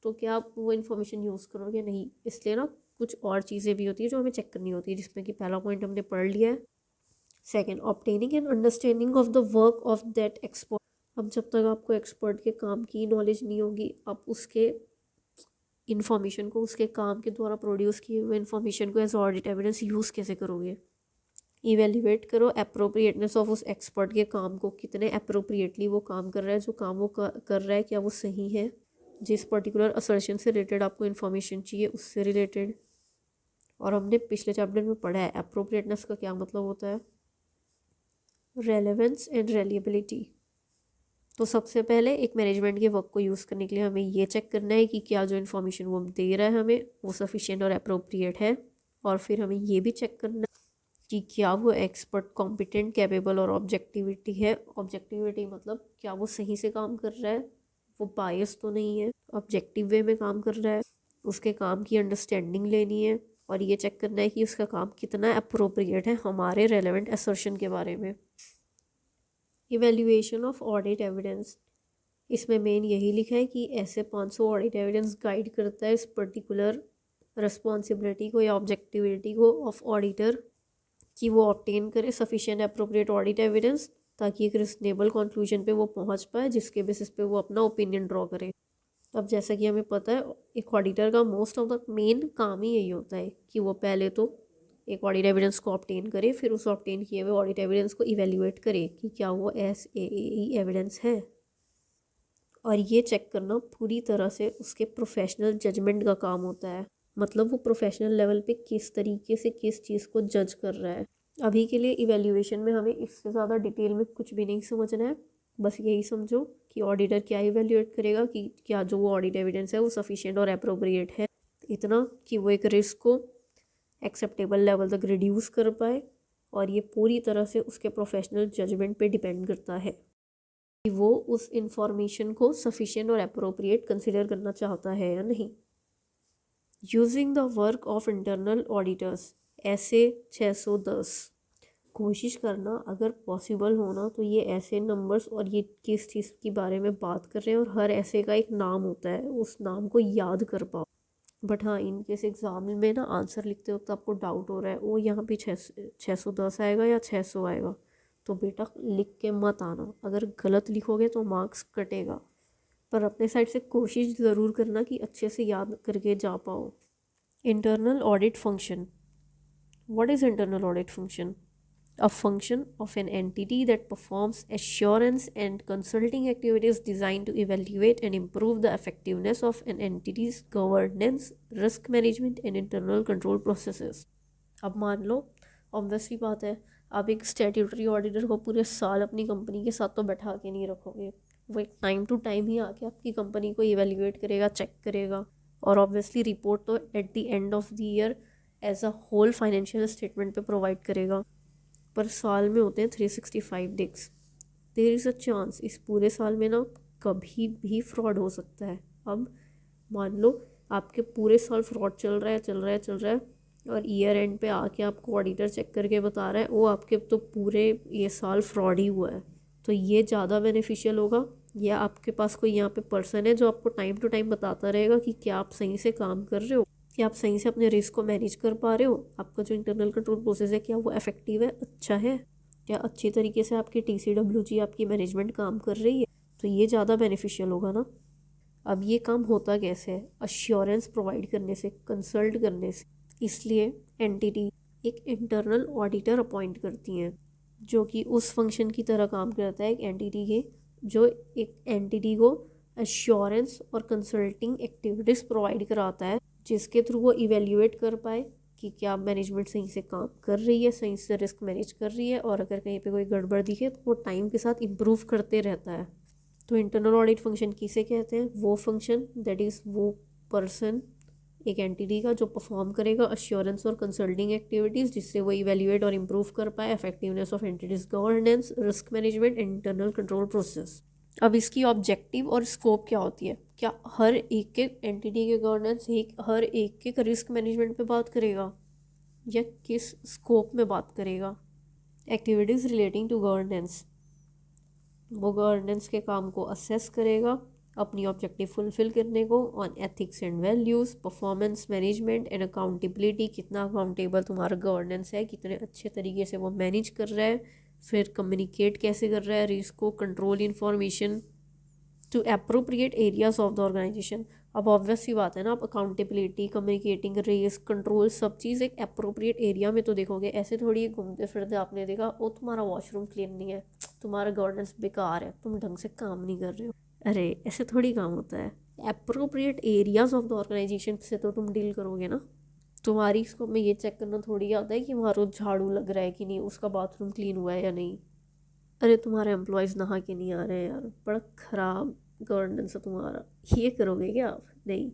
A: तो क्या आप वो इन्फॉर्मेशन यूज़ करोगे? नहीं। इसलिए ना कुछ और चीज़ें भी होती है जो हमें चेक करनी होती है, जिसमें कि पहला पॉइंट हमने पढ़ लिया है। Second, obtaining and understanding of the work of that expert. अब जब तक आपको एक्सपर्ट के काम की नॉलेज नहीं होगी, आप उसके इन्फॉर्मेशन को, उसके काम के द्वारा प्रोड्यूस किए हुए इन्फॉर्मेशन को एज ऑडिट एविडेंस यूज़ कैसे करोगे? इवेल्युएट करो अप्रोप्रिएटनेस ऑफ उस एक्सपर्ट के काम को, कितने अप्रोप्रिएटली वो काम कर रहा है, जो काम वो कर रहा है क्या वो सही है, जिस पर्टिकुलर असर्शन से रिलेटेड आपको इन्फॉर्मेशन चाहिए उससे रिलेटेड। और हमने पिछले चैप्टर में पढ़ा है अप्रोप्रिएटनेस का क्या मतलब होता है, रेलेवेंस एंड रेलिएबिलिटी। तो सबसे पहले एक मैनेजमेंट के वर्क को यूज़ करने के लिए हमें ये चेक करना है कि क्या जो इन्फॉर्मेशन वो दे रहा है हमें वो सफिशिएंट और अप्रोप्रिएट है, और फिर हमें ये भी चेक करना है कि क्या वो एक्सपर्ट कॉम्पिटेंट, कैपेबल और ऑब्जेक्टिविटी है। ऑब्जेक्टिविटी मतलब क्या वो सही से काम कर रहा है, वो बायस तो नहीं है, ऑब्जेक्टिव वे में काम कर रहा है, उसके काम की अंडरस्टैंडिंग लेनी है, और ये चेक करना है कि उसका काम कितना अप्रोप्रिएट है हमारे रेलेवेंट असर्शन के बारे में। इवेल्युएशन ऑफ ऑडिट एविडेंस, इसमें मेन यही लिखा है कि ऐसे 500 ऑडिट एविडेंस गाइड करता है इस पर्टिकुलर रिस्पॉन्सिबिलिटी को या ऑब्जेक्टिविटी को ऑफ ऑडिटर, कि वो ऑब्टेन करे सफिशिएंट अप्रोप्रिएट ऑडिट एविडेंस, ताकि एक रिजनेबल कंक्लूजन पे वो पहुंच पाए जिसके बेसिस पे वो अपना ओपिनियन ड्रॉ करे। अब जैसा कि हमें पता है एक ऑडिटर का मोस्ट ऑफ द मेन काम ही यही होता है कि वो पहले तो एक ऑडिट एविडेंस को ऑब्टेन करे, फिर उस ऑब्टेन किए हुए ऑडिट एविडेंस को इवेल्युएट करे कि क्या वो SAAE एविडेंस है, और ये चेक करना पूरी तरह से उसके प्रोफेशनल जजमेंट का काम होता है। मतलब वो प्रोफेशनल लेवल पे किस तरीके से किस चीज़ को जज कर रहा है। अभी के लिए इवेल्युएशन में हमें इससे ज़्यादा डिटेल में कुछ भी नहीं समझना है, बस यही समझो कि ऑडिटर क्या इवेल्युएट करेगा कि क्या जो वो ऑडिट एविडेंस है वो सफिशिएंट और अप्रोप्रिएट है, इतना कि वो एक रिस्क को एक्सेप्टेबल लेवल तक रिड्यूस कर पाए, और ये पूरी तरह से उसके प्रोफेशनल जजमेंट पे डिपेंड करता है कि वो उस इंफॉर्मेशन को सफिशिएंट और अप्रोप्रिएट कंसिडर करना चाहता है या नहीं। Using the work of internal auditors, ऐसे 610, कोशिश करना अगर पॉसिबल होना तो ये ऐसे नंबर्स और ये किस चीज़ के बारे में बात कर रहे हैं, और हर ऐसे का एक नाम होता है, उस नाम को याद कर पाओ। बट हाँ, इनकेस एग्ज़ाम में ना आंसर लिखते वक्त आपको डाउट हो रहा है वो यहाँ पे 610 आएगा या 600 आएगा, तो बेटा लिख के मत आना, अगर गलत लिखोगे तो मार्क्स कटेगा, पर अपने साइड से कोशिश ज़रूर करना कि अच्छे से याद करके जा पाओ। Internal audit function, what is internal audit function? A function of an entity that performs assurance and consulting activities designed to evaluate and improve the effectiveness of an entity's governance, risk management and internal control processes. अब मान लो obviously बात है, आप एक statutory auditor को पूरे साल अपनी कंपनी के साथ तो बैठा के नहीं रखोगे, वो एक टाइम टू टाइम ही आके आपकी कंपनी को इवेल्युएट करेगा, चेक करेगा, और ऑब्वियसली रिपोर्ट तो at the end of the year as a whole financial statement पे प्रोवाइड करेगा। पर साल में होते हैं 365 days, there is a chance इस पूरे साल में ना कभी भी फ्रॉड हो सकता है। अब मान लो आपके पूरे साल फ्रॉड चल रहा है चल रहा है चल रहा है, और ईयर एंड पे आके आपको ऑडिटर चेक करके बता रहा है वो आपके तो पूरे ये साल फ्रॉड ही हुआ है, तो ये ज़्यादा बेनिफिशियल होगा। या आपके पास कोई यहाँ पे पर्सन है जो आपको टाइम टू टाइम बताता रहेगा कि क्या आप सही से काम कर रहे हो, क्या आप सही से अपने रिस्क को मैनेज कर पा रहे हो, आपका जो इंटरनल कंट्रोल प्रोसेस है क्या वो इफेक्टिव है, अच्छा है, क्या अच्छी तरीके से आपकी TCWG आपकी मैनेजमेंट काम कर रही है, तो ये ज़्यादा बेनिफिशियल होगा ना। अब ये काम होता कैसे है, अश्योरेंस प्रोवाइड करने से, कंसल्ट करने से। इसलिए एंटिटी एक इंटरनल ऑडिटर अपॉइंट करती हैं जो कि उस फंक्शन की तरह काम करता है एक एंटिटी के, जो एक एंटिटी को अश्योरेंस और कंसल्टिंग एक्टिविटीज़ प्रोवाइड कराता है, जिसके थ्रू वो इवेल्युएट कर पाए कि क्या मैनेजमेंट सही से काम कर रही है, सही से रिस्क मैनेज कर रही है, और अगर कहीं पे कोई गड़बड़ दिखे तो वो टाइम के साथ इम्प्रूव करते रहता है। तो इंटरनल ऑडिट फंक्शन किसे कहते हैं, वो फंक्शन दैट इज़ वो पर्सन एक एंटिटी का जो परफॉर्म करेगा अश्योरेंस और कंसल्टिंग एक्टिविटीज़, जिससे वो इवेल्युएट और इम्प्रूव कर पाए effectiveness of entities governance, risk management and internal control process. अब इसकी ऑब्जेक्टिव और स्कोप क्या होती है, क्या हर एक के एंटिटी के गवर्नेंस हर एक के रिस्क मैनेजमेंट पे बात करेगा, या किस स्कोप में बात करेगा। एक्टिविटीज़ रिलेटिंग टू गवर्नेंस, वो गवर्नेंस के काम को असेस करेगा अपनी ऑब्जेक्टिव फुलफिल करने को, on ethics and values, performance management and accountability, कितना अकाउंटेबल तुम्हारा गवर्नेंस है, कितने अच्छे तरीके से वो मैनेज कर रहा है, फिर कम्युनिकेट कैसे कर रहा है रिस्क को, control information to appropriate areas of the organisation. अब ऑब्वियस सी बात है ना, आप अकाउंटेबिलिटी, कम्युनिकेटिंग, रिस्क, कंट्रोल सब चीज़ एक अप्रोप्रिएट एरिया में तो देखोगे, ऐसे थोड़ी घूमते फिरते आपने देखा ओ तुम्हारा वॉशरूम क्लीन नहीं है, तुम्हारा गवर्नेंस बेकार है, तुम ढंग से काम नहीं कर रहे हो, अरे ऐसे थोड़ी काम होता है। Appropriate areas of the organisation से तो तुम डील करोगे ना। तुम्हारी स्कोप में ये चेक करना थोड़ी आता है कि वहाँ रोज झाड़ू लग रहा है कि नहीं, उसका बाथरूम क्लीन हुआ है या नहीं, अरे तुम्हारे एम्प्लॉयज़ नहा के नहीं आ रहे हैं यार, बड़ा ख़राब गवर्नेंस है तुम्हारा, ये करोगे क्या आप, नहीं।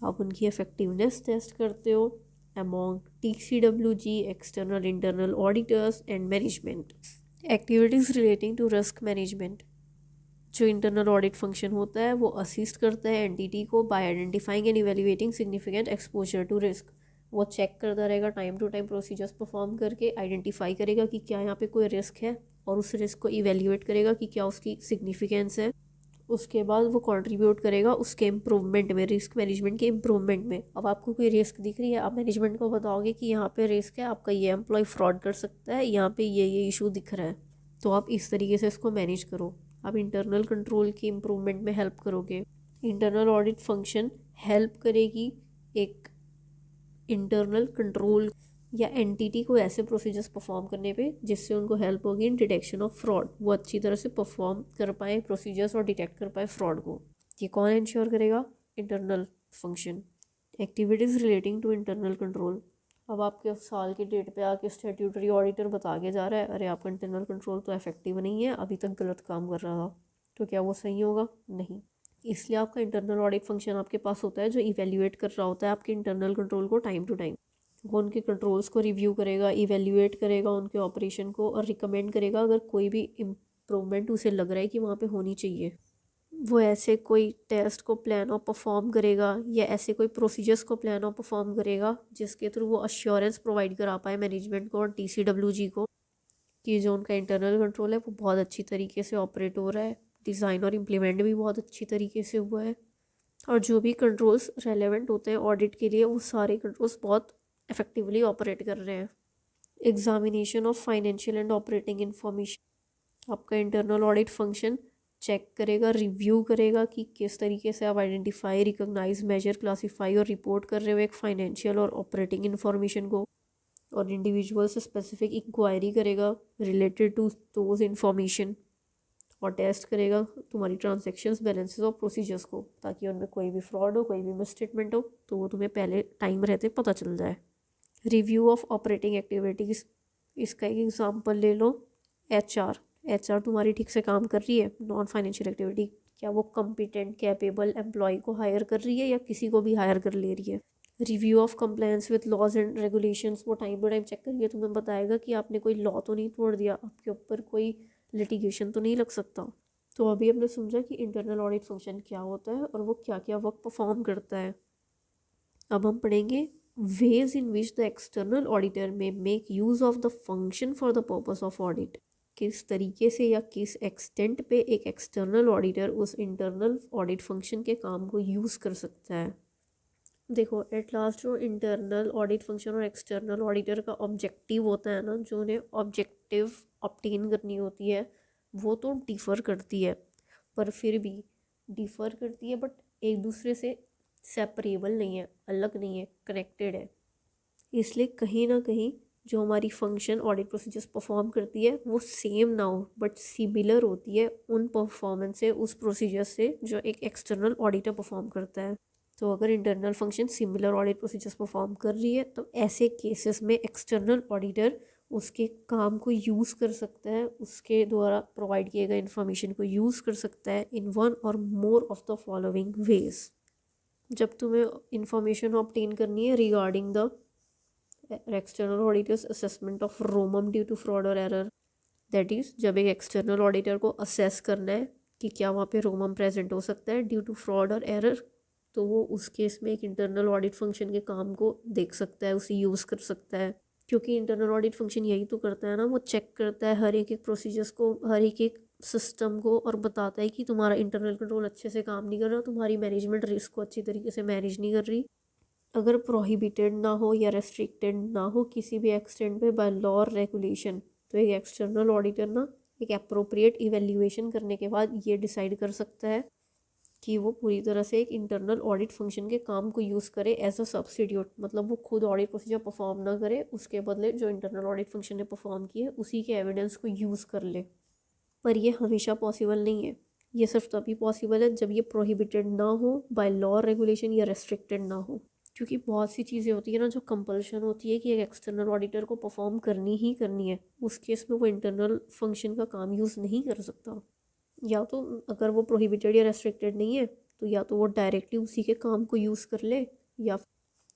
A: आप उनकी इफेक्टिवनेस टेस्ट करते हो among TCWG, external internal auditors and management. Activities relating to risk management, जो इंटरनल ऑडिट फंक्शन होता है वो असिस्ट करता है एंटिटी को by identifying and evaluating significant exposure to risk. वो चेक करता रहेगा time to time, procedures perform करके आइडेंटिफाई करेगा कि क्या यहाँ पे कोई रिस्क है, और उस रिस्क को इवेल्युएट करेगा कि क्या उसकी सिग्निफिकेंस है। उसके बाद वो कंट्रीब्यूट करेगा उसके इम्प्रूवमेंट में, रिस्क मैनेजमेंट के इम्प्रूवमेंट में। अब आपको कोई रिस्क दिख रही है, आप मैनेजमेंट को बताओगे कि यहाँ पे रिस्क है, आपका ये एम्प्लॉय फ्रॉड कर सकता है, यहाँ पे ये इशू दिख रहा है, तो आप इस तरीके से इसको मैनेज करो। आप इंटरनल कंट्रोल की इम्प्रूवमेंट में हेल्प करोगे। इंटरनल ऑडिट फंक्शन हेल्प करेगी एक इंटरनल कंट्रोल या एंटिटी को ऐसे प्रोसीजर्स परफॉर्म करने पे जिससे उनको हेल्प होगी इन डिटेक्शन ऑफ फ्रॉड, वो अच्छी तरह से परफॉर्म कर पाए प्रोसीजर्स और डिटेक्ट कर पाए फ्रॉड को। ये कौन इंश्योर करेगा, internal function. Activities relating to internal control, अब आपके साल की डेट पे आके स्टैट्यूटरी ऑडिटर बता के जा रहा है अरे आपका इंटरनल कंट्रोल तो इफेक्टिव नहीं है, अभी तक गलत काम कर रहा था, तो क्या वो सही होगा, नहीं। इसलिए आपका इंटरनल ऑडिट फंक्शन आपके पास होता है जो इवेल्युएट कर रहा होता है आपके इंटरनल कंट्रोल को टाइम टू टाइम। वो उनके कंट्रोल्स को रिव्यू करेगा, इवेल्युएट करेगा उनके ऑपरेशन को, और रिकमेंड करेगा अगर कोई भी इम्प्रूवमेंट उसे लग रहा है कि वहाँ पे होनी चाहिए। वो ऐसे कोई टेस्ट को प्लान और परफॉर्म करेगा, या ऐसे कोई प्रोसीजर्स को प्लान और परफॉर्म करेगा जिसके थ्रू वो अश्योरेंस प्रोवाइड करा पाए मैनेजमेंट को और TCWG को कि जो उनका इंटरनल कंट्रोल है वो बहुत अच्छी तरीके से ऑपरेट हो रहा है, डिज़ाइन और इम्प्लीमेंट भी बहुत अच्छी तरीके से हुआ है, और जो भी कंट्रोल्स रेलेवेंट होते हैं ऑडिट के लिए वो सारे कंट्रोल्स बहुत इफेक्टिवली ऑपरेट कर रहे हैं। Examination of financial and operating information, आपका इंटरनल ऑडिट फंक्शन चेक करेगा, रिव्यू करेगा कि किस तरीके से आप आइडेंटिफाई, रिकॉग्नाइज, मेजर, क्लासीफाई और रिपोर्ट कर रहे हो एक फाइनेंशियल और ऑपरेटिंग इन्फॉर्मेशन को, और इंडिविजुअल से स्पेसिफिक इंक्वायरी करेगा रिलेटेड टू दोज इन्फॉर्मेशन, और टेस्ट करेगा तुम्हारी ट्रांजैक्शंस, बैलेंसेस और प्रोसीजर्स को, ताकि उनमें कोई भी फ्रॉड हो, कोई भी मिसस्टेटमेंट हो तो वो तुम्हें पहले टाइम रहते पता चल जाए। रिव्यू ऑफ ऑपरेटिंग एक्टिविटीज़, इसका एक एग्जांपल ले लो, एचआर। एचआर तुम्हारी ठीक से काम कर रही है, नॉन फाइनेंशियल एक्टिविटी, क्या वो कॉम्पिटेंट कैपेबल एम्प्लॉय को हायर कर रही है या किसी को भी हायर कर ले रही है। Review of compliance with laws and regulations, वो टाइम टू टाइम चेक करिए, तुम्हें बताएगा कि आपने कोई लॉ तो नहीं तोड़ दिया, आपके ऊपर कोई लिटिगेशन तो नहीं लग सकता। तो अभी हमने समझा कि इंटरनल ऑडिट फंक्शन क्या होता है और वो क्या क्या वर्क परफॉर्म करता है। अब हम पढ़ेंगे ways in which the external auditor may make use of the function for the purpose of audit. किस तरीके से या किस एक्सटेंट पे एक एक्सटर्नल ऑडिटर उस इंटरनल ऑडिट फंक्शन के काम को यूज़ कर सकता है। देखो, एट लास्ट जो इंटरनल ऑडिट फंक्शन और एक्सटर्नल ऑडिटर का ऑब्जेक्टिव होता है ना, जो उन्हें ऑब्जेक्टिव ऑब्टेन करनी होती है, वो तो डिफ़र करती है, पर फिर भी डिफ़र करती है, बट एक दूसरे से सेपरेबल नहीं है, अलग नहीं है, कनेक्टेड है। इसलिए कहीं ना कहीं जो हमारी फंक्शन ऑडिट प्रोसीजर्स परफॉर्म करती है वो सेम ना हो, बट सिमिलर होती है उन परफॉर्मेंस से, उस प्रोसीजर से जो एक एक्सटर्नल ऑडिटर परफॉर्म करता है। तो अगर internal function similar audit procedures perform कर रही है तो ऐसे केसेस में एक्सटर्नल ऑडिटर उसके काम को यूज़ कर सकता है, उसके द्वारा प्रोवाइड किए गए इन्फॉर्मेशन को यूज़ कर सकता है in one or more of the following ways. जब तुम्हें इंफॉर्मेशन ऑब्टेन करनी है regarding the external auditor's assessment of ROMM due to fraud और एरर, दैट इज़ जब एक एक्सटर्नल ऑडिटर को असेस करना है कि क्या वहाँ पे रोमम प्रेजेंट हो सकता है ड्यू टू फ्रॉड और एरर, तो वो उस केस में एक इंटरनल ऑडिट फंक्शन के काम को देख सकता है, उसे यूज़ कर सकता है। क्योंकि इंटरनल ऑडिट फंक्शन यही तो करता है ना, वो चेक करता है हर एक प्रोसीजर्स को, हर एक सिस्टम को, और बताता है कि तुम्हारा इंटरनल कंट्रोल अच्छे से काम नहीं कर रहा, तुम्हारी मैनेजमेंट रिस्क को अच्छी तरीके से मैनेज नहीं कर रही। अगर प्रोहिबिटेड ना हो या रेस्ट्रिक्टेड ना हो किसी भी एक्सटेंट पे बाय लॉ और रेगुलेशन, तो एक एक्सटर्नल ऑडिटर ना एक अप्रोप्रिएट इवेल्युएशन करने के बाद ये डिसाइड कर सकता है कि वो पूरी तरह से एक इंटरनल ऑडिट फंक्शन के काम को यूज़ करे एज अ सब्सिट्यूट, मतलब वो खुद ऑडिट प्रोसीजर परफॉर्म ना करे, उसके बदले जो इंटरनल ऑडिट फंक्शन ने परफॉर्म किए उसी के एविडेंस को यूज़ कर ले। पर ये हमेशा पॉसिबल नहीं है, ये सिर्फ तभी पॉसिबल है जब ये प्रोहिबिटेड ना हो बाय लॉ रेगुलेशन या रेस्ट्रिक्टेड ना हो। क्योंकि बहुत सी चीज़ें होती है ना जो कंपल्शन होती है कि एक एक्सटर्नल ऑडिटर को परफॉर्म करनी ही करनी है, उस केस में वो इंटरनल फंक्शन का काम यूज़ नहीं कर सकता। या तो अगर वो प्रोहिबिटेड या रेस्ट्रिक्टेड नहीं है तो या तो वो डायरेक्टली उसी के काम को यूज़ कर ले, या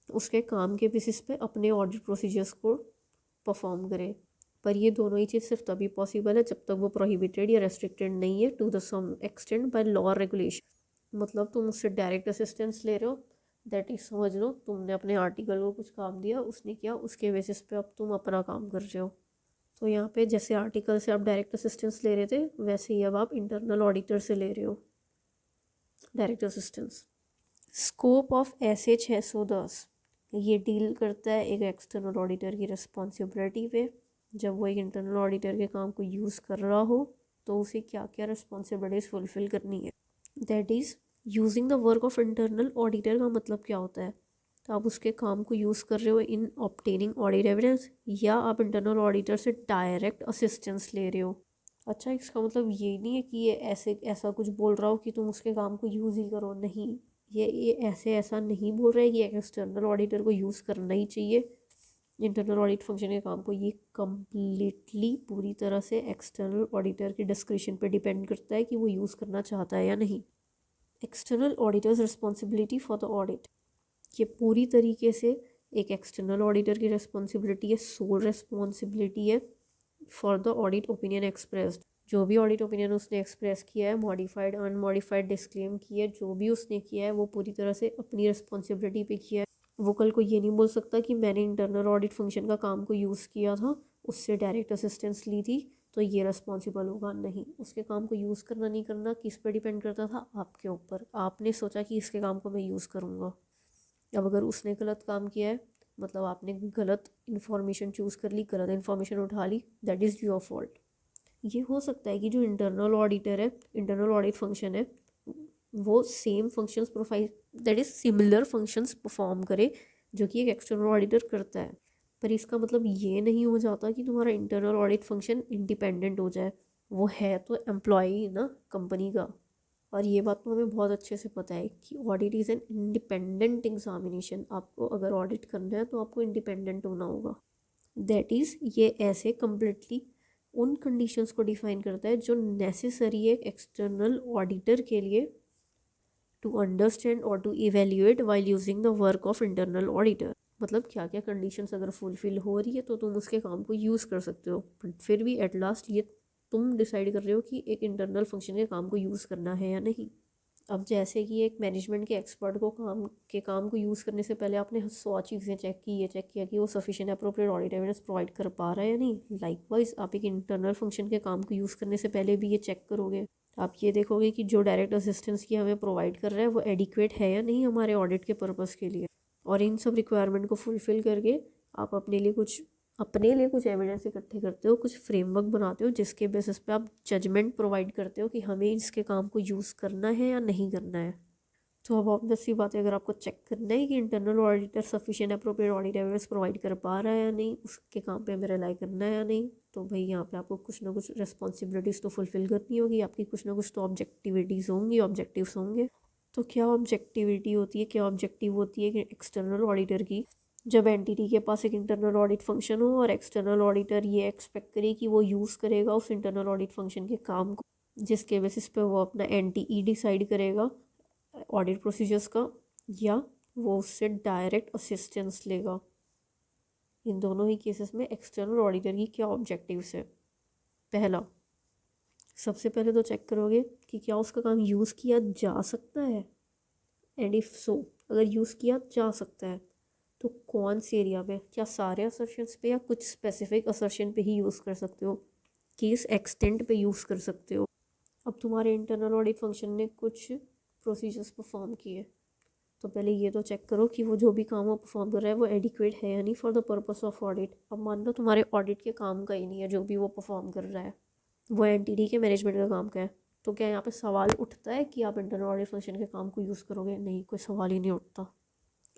A: उसके काम के बेसिस पे अपने ऑडिट प्रोसीजर्स को परफॉर्म करे। पर ये दोनों ही चीज़ सिर्फ तभी पॉसिबल है जब तक वो प्रोहिबिटेड या रेस्ट्रिक्टेड नहीं है to the some extent by law regulation. मतलब तुम उससे डायरेक्ट असिस्टेंस ले रहे हो, दैट इज समझ लो तुमने अपने आर्टिकल को कुछ काम दिया, उसने किया, उसके बेसिस पे अब तुम अपना काम कर रहे हो। तो यहाँ पे जैसे आर्टिकल से आप डायरेक्ट असिस्टेंस ले रहे थे, वैसे ही अब आप इंटरनल ऑडिटर से ले रहे हो direct assistance. Scope of SH1010 ये डील करता है एक एक्सटर्नल ऑडिटर की रिस्पॉन्सिबिलिटी पे। जब वो एक इंटरनल ऑडिटर के काम को यूज़ कर रहा हो तो उसे क्या क्या रिस्पॉन्सिबिलिटीज़ फुलफिल करनी है। That is using the work of internal auditor का मतलब क्या होता है, तो आप उसके काम को यूज़ कर रहे हो इन ऑब्टेनिंग ऑडिट एविडेंस, या आप इंटरनल ऑडिटर से डायरेक्ट असिस्टेंस ले रहे हो। अच्छा, इसका मतलब ये नहीं है कि ये ऐसे ऐसा कुछ बोल रहा हो कि तुम उसके काम को यूज़ ही करो, नहीं, ये ऐसे ऐसा नहीं बोल रहा है कि एक्सटर्नल ऑडिटर को यूज़ करना ही चाहिए इंटरनल ऑडिट फंक्शन के काम को। ये कम्प्लीटली पूरी तरह से एक्सटर्नल ऑडिटर के डिस्क्रिप्शन पे डिपेंड करता है कि वो यूज़ करना चाहता है या नहीं। External auditors responsibility for the audit, ये पूरी तरीके से एक एक्सटर्नल ऑडिटर की रिस्पॉन्सिबिलिटी है, सोल रिस्पॉन्सिबिलिटी है for the audit opinion expressed. जो भी ऑडिट ओपिनियन उसने एक्सप्रेस किया है, मॉडिफाइड अनमॉडिफाइड डिस्क्लेम किया है, जो भी उसने किया है वो पूरी तरह से अपनी रिस्पॉन्सिबिलिटी पे किया है। वो कल को ये नहीं बोल सकता कि मैंने इंटरनल ऑडिट फंक्शन का काम को यूज़ किया था, उससे डायरेक्ट असिस्टेंस ली थी, तो ये रिस्पॉन्सिबल होगा। नहीं, उसके काम को यूज़ करना नहीं करना किस पे डिपेंड करता था, आपके ऊपर। आपने सोचा कि इसके काम को मैं यूज़ करूँगा। अब अगर उसने गलत काम किया है, मतलब आपने गलत इन्फॉर्मेशन चूज़ कर ली, गलत इन्फॉर्मेशन उठा ली, दैट इज़ योर फॉल्ट। ये हो सकता है कि जो इंटरनल ऑडिटर है, इंटरनल ऑडिट फंक्शन है, वो same functions profile, that is similar functions perform करे जो कि एक एक्सटर्नल ऑडिटर करता है। पर इसका मतलब ये नहीं हो जाता कि तुम्हारा इंटरनल ऑडिट फंक्शन इंडिपेंडेंट हो जाए। वो है तो एम्प्लॉय ना कंपनी का, और ये बात तो हमें बहुत अच्छे से पता है कि audit is an independent examination. आपको अगर ऑडिट करना है तो आपको इंडिपेंडेंट होना होगा। दैट इज़ ये ऐसे कम्प्लीटली उन कंडीशंस को डिफाइन करता है जो नेसेसरी है एक्सटर्नल ऑडिटर के लिए टू अंडरस्टैंड और to evaluate while using the work of internal auditor. मतलब क्या क्या कंडीशंस अगर फुलफिल हो रही है तो तुम उसके काम को यूज़ कर सकते हो, बट फिर भी एट लास्ट ये तुम डिसाइड कर रहे हो कि एक इंटरनल फंक्शन के काम को यूज़ करना है या नहीं। अब जैसे कि एक मैनेजमेंट के एक्सपर्ट को काम को यूज़ करने से पहले आपने 100 चीज़ें चेक की, ये चेक किया कि वो sufficient appropriate audit evidence provide कर पा रहा है या नहीं। लाइकवाइज आप एक इंटरनल फंक्शन के काम को यूज़ करने से पहले भी ये चेक करोगे। आप ये देखोगे कि जो डायरेक्ट असिस्टेंस की हमें प्रोवाइड कर रहा है वो एडिक्वेट है या नहीं हमारे ऑडिट के पर्पज़ के लिए। और इन सब रिक्वायरमेंट को फुलफ़िल करके आप अपने लिए कुछ एविडेंस इकट्ठे करते हो, कुछ फ्रेमवर्क बनाते हो जिसके बेसिस पे आप जजमेंट प्रोवाइड करते हो कि हमें इसके काम को यूज़ करना है या नहीं करना है। तो अब ऑब्वियस सी बात है, अगर आपको चेक करना है कि internal auditor sufficient appropriate audit evidence provide कर पा रहा है या नहीं, उसके काम पे हमें रिलाई करना है या नहीं, तो भाई यहाँ पे आपको कुछ ना कुछ रिस्पॉन्सिबिलिटीज़ तो फुलफिल करनी होगी, आपकी कुछ ना कुछ तो ऑब्जेक्टिविटीज़ होंगी, ऑब्जेक्टिव्स होंगे। तो क्या ऑब्जेक्टिविटी होती है, क्या ऑब्जेक्टिव होती है कि एक्सटर्नल ऑडिटर की, जब एंटिटी के पास एक इंटरनल ऑडिट फंक्शन हो और एक्सटर्नल ऑडिटर ये एक्सपेक्ट करे कि वो यूज़ करेगा उस इंटरनल ऑडिट फंक्शन के काम को, जिसके बेसिस पे वो अपना एनटीई डिसाइड करेगा ऑडिट प्रोसीजर्स का, या वो उससे डायरेक्ट असिस्टेंस लेगा। इन दोनों ही केसेस में एक्सटर्नल ऑडिटर की क्या ऑब्जेक्टिव्स है। पहला, सबसे पहले तो चेक करोगे कि क्या उसका काम यूज़ किया जा सकता है, एंड इफ़ सो अगर यूज़ किया जा सकता है तो कौन से एरिया पे, क्या सारे असर्शंस पे या कुछ स्पेसिफिक असर्शन पे ही यूज़ कर सकते हो, किस एक्सटेंट पे यूज़ कर सकते हो। अब तुम्हारे इंटरनल ऑडिट फंक्शन ने कुछ प्रोसीजर्स परफॉर्म किए, तो पहले ये तो चेक करो कि वो जो भी काम वो परफॉर्म कर रहा है वो एडिक्वेट है या नहीं for the purpose of audit. अब मान लो तुम्हारे ऑडिट के काम का ही नहीं है जो भी वो परफॉर्म कर रहा है, वो एंटिटी के मैनेजमेंट का काम का है, तो क्या यहाँ पे सवाल उठता है कि आप इंटरनल ऑडिट फंक्शन के काम को यूज़ करोगे? नहीं, कोई सवाल ही नहीं उठता।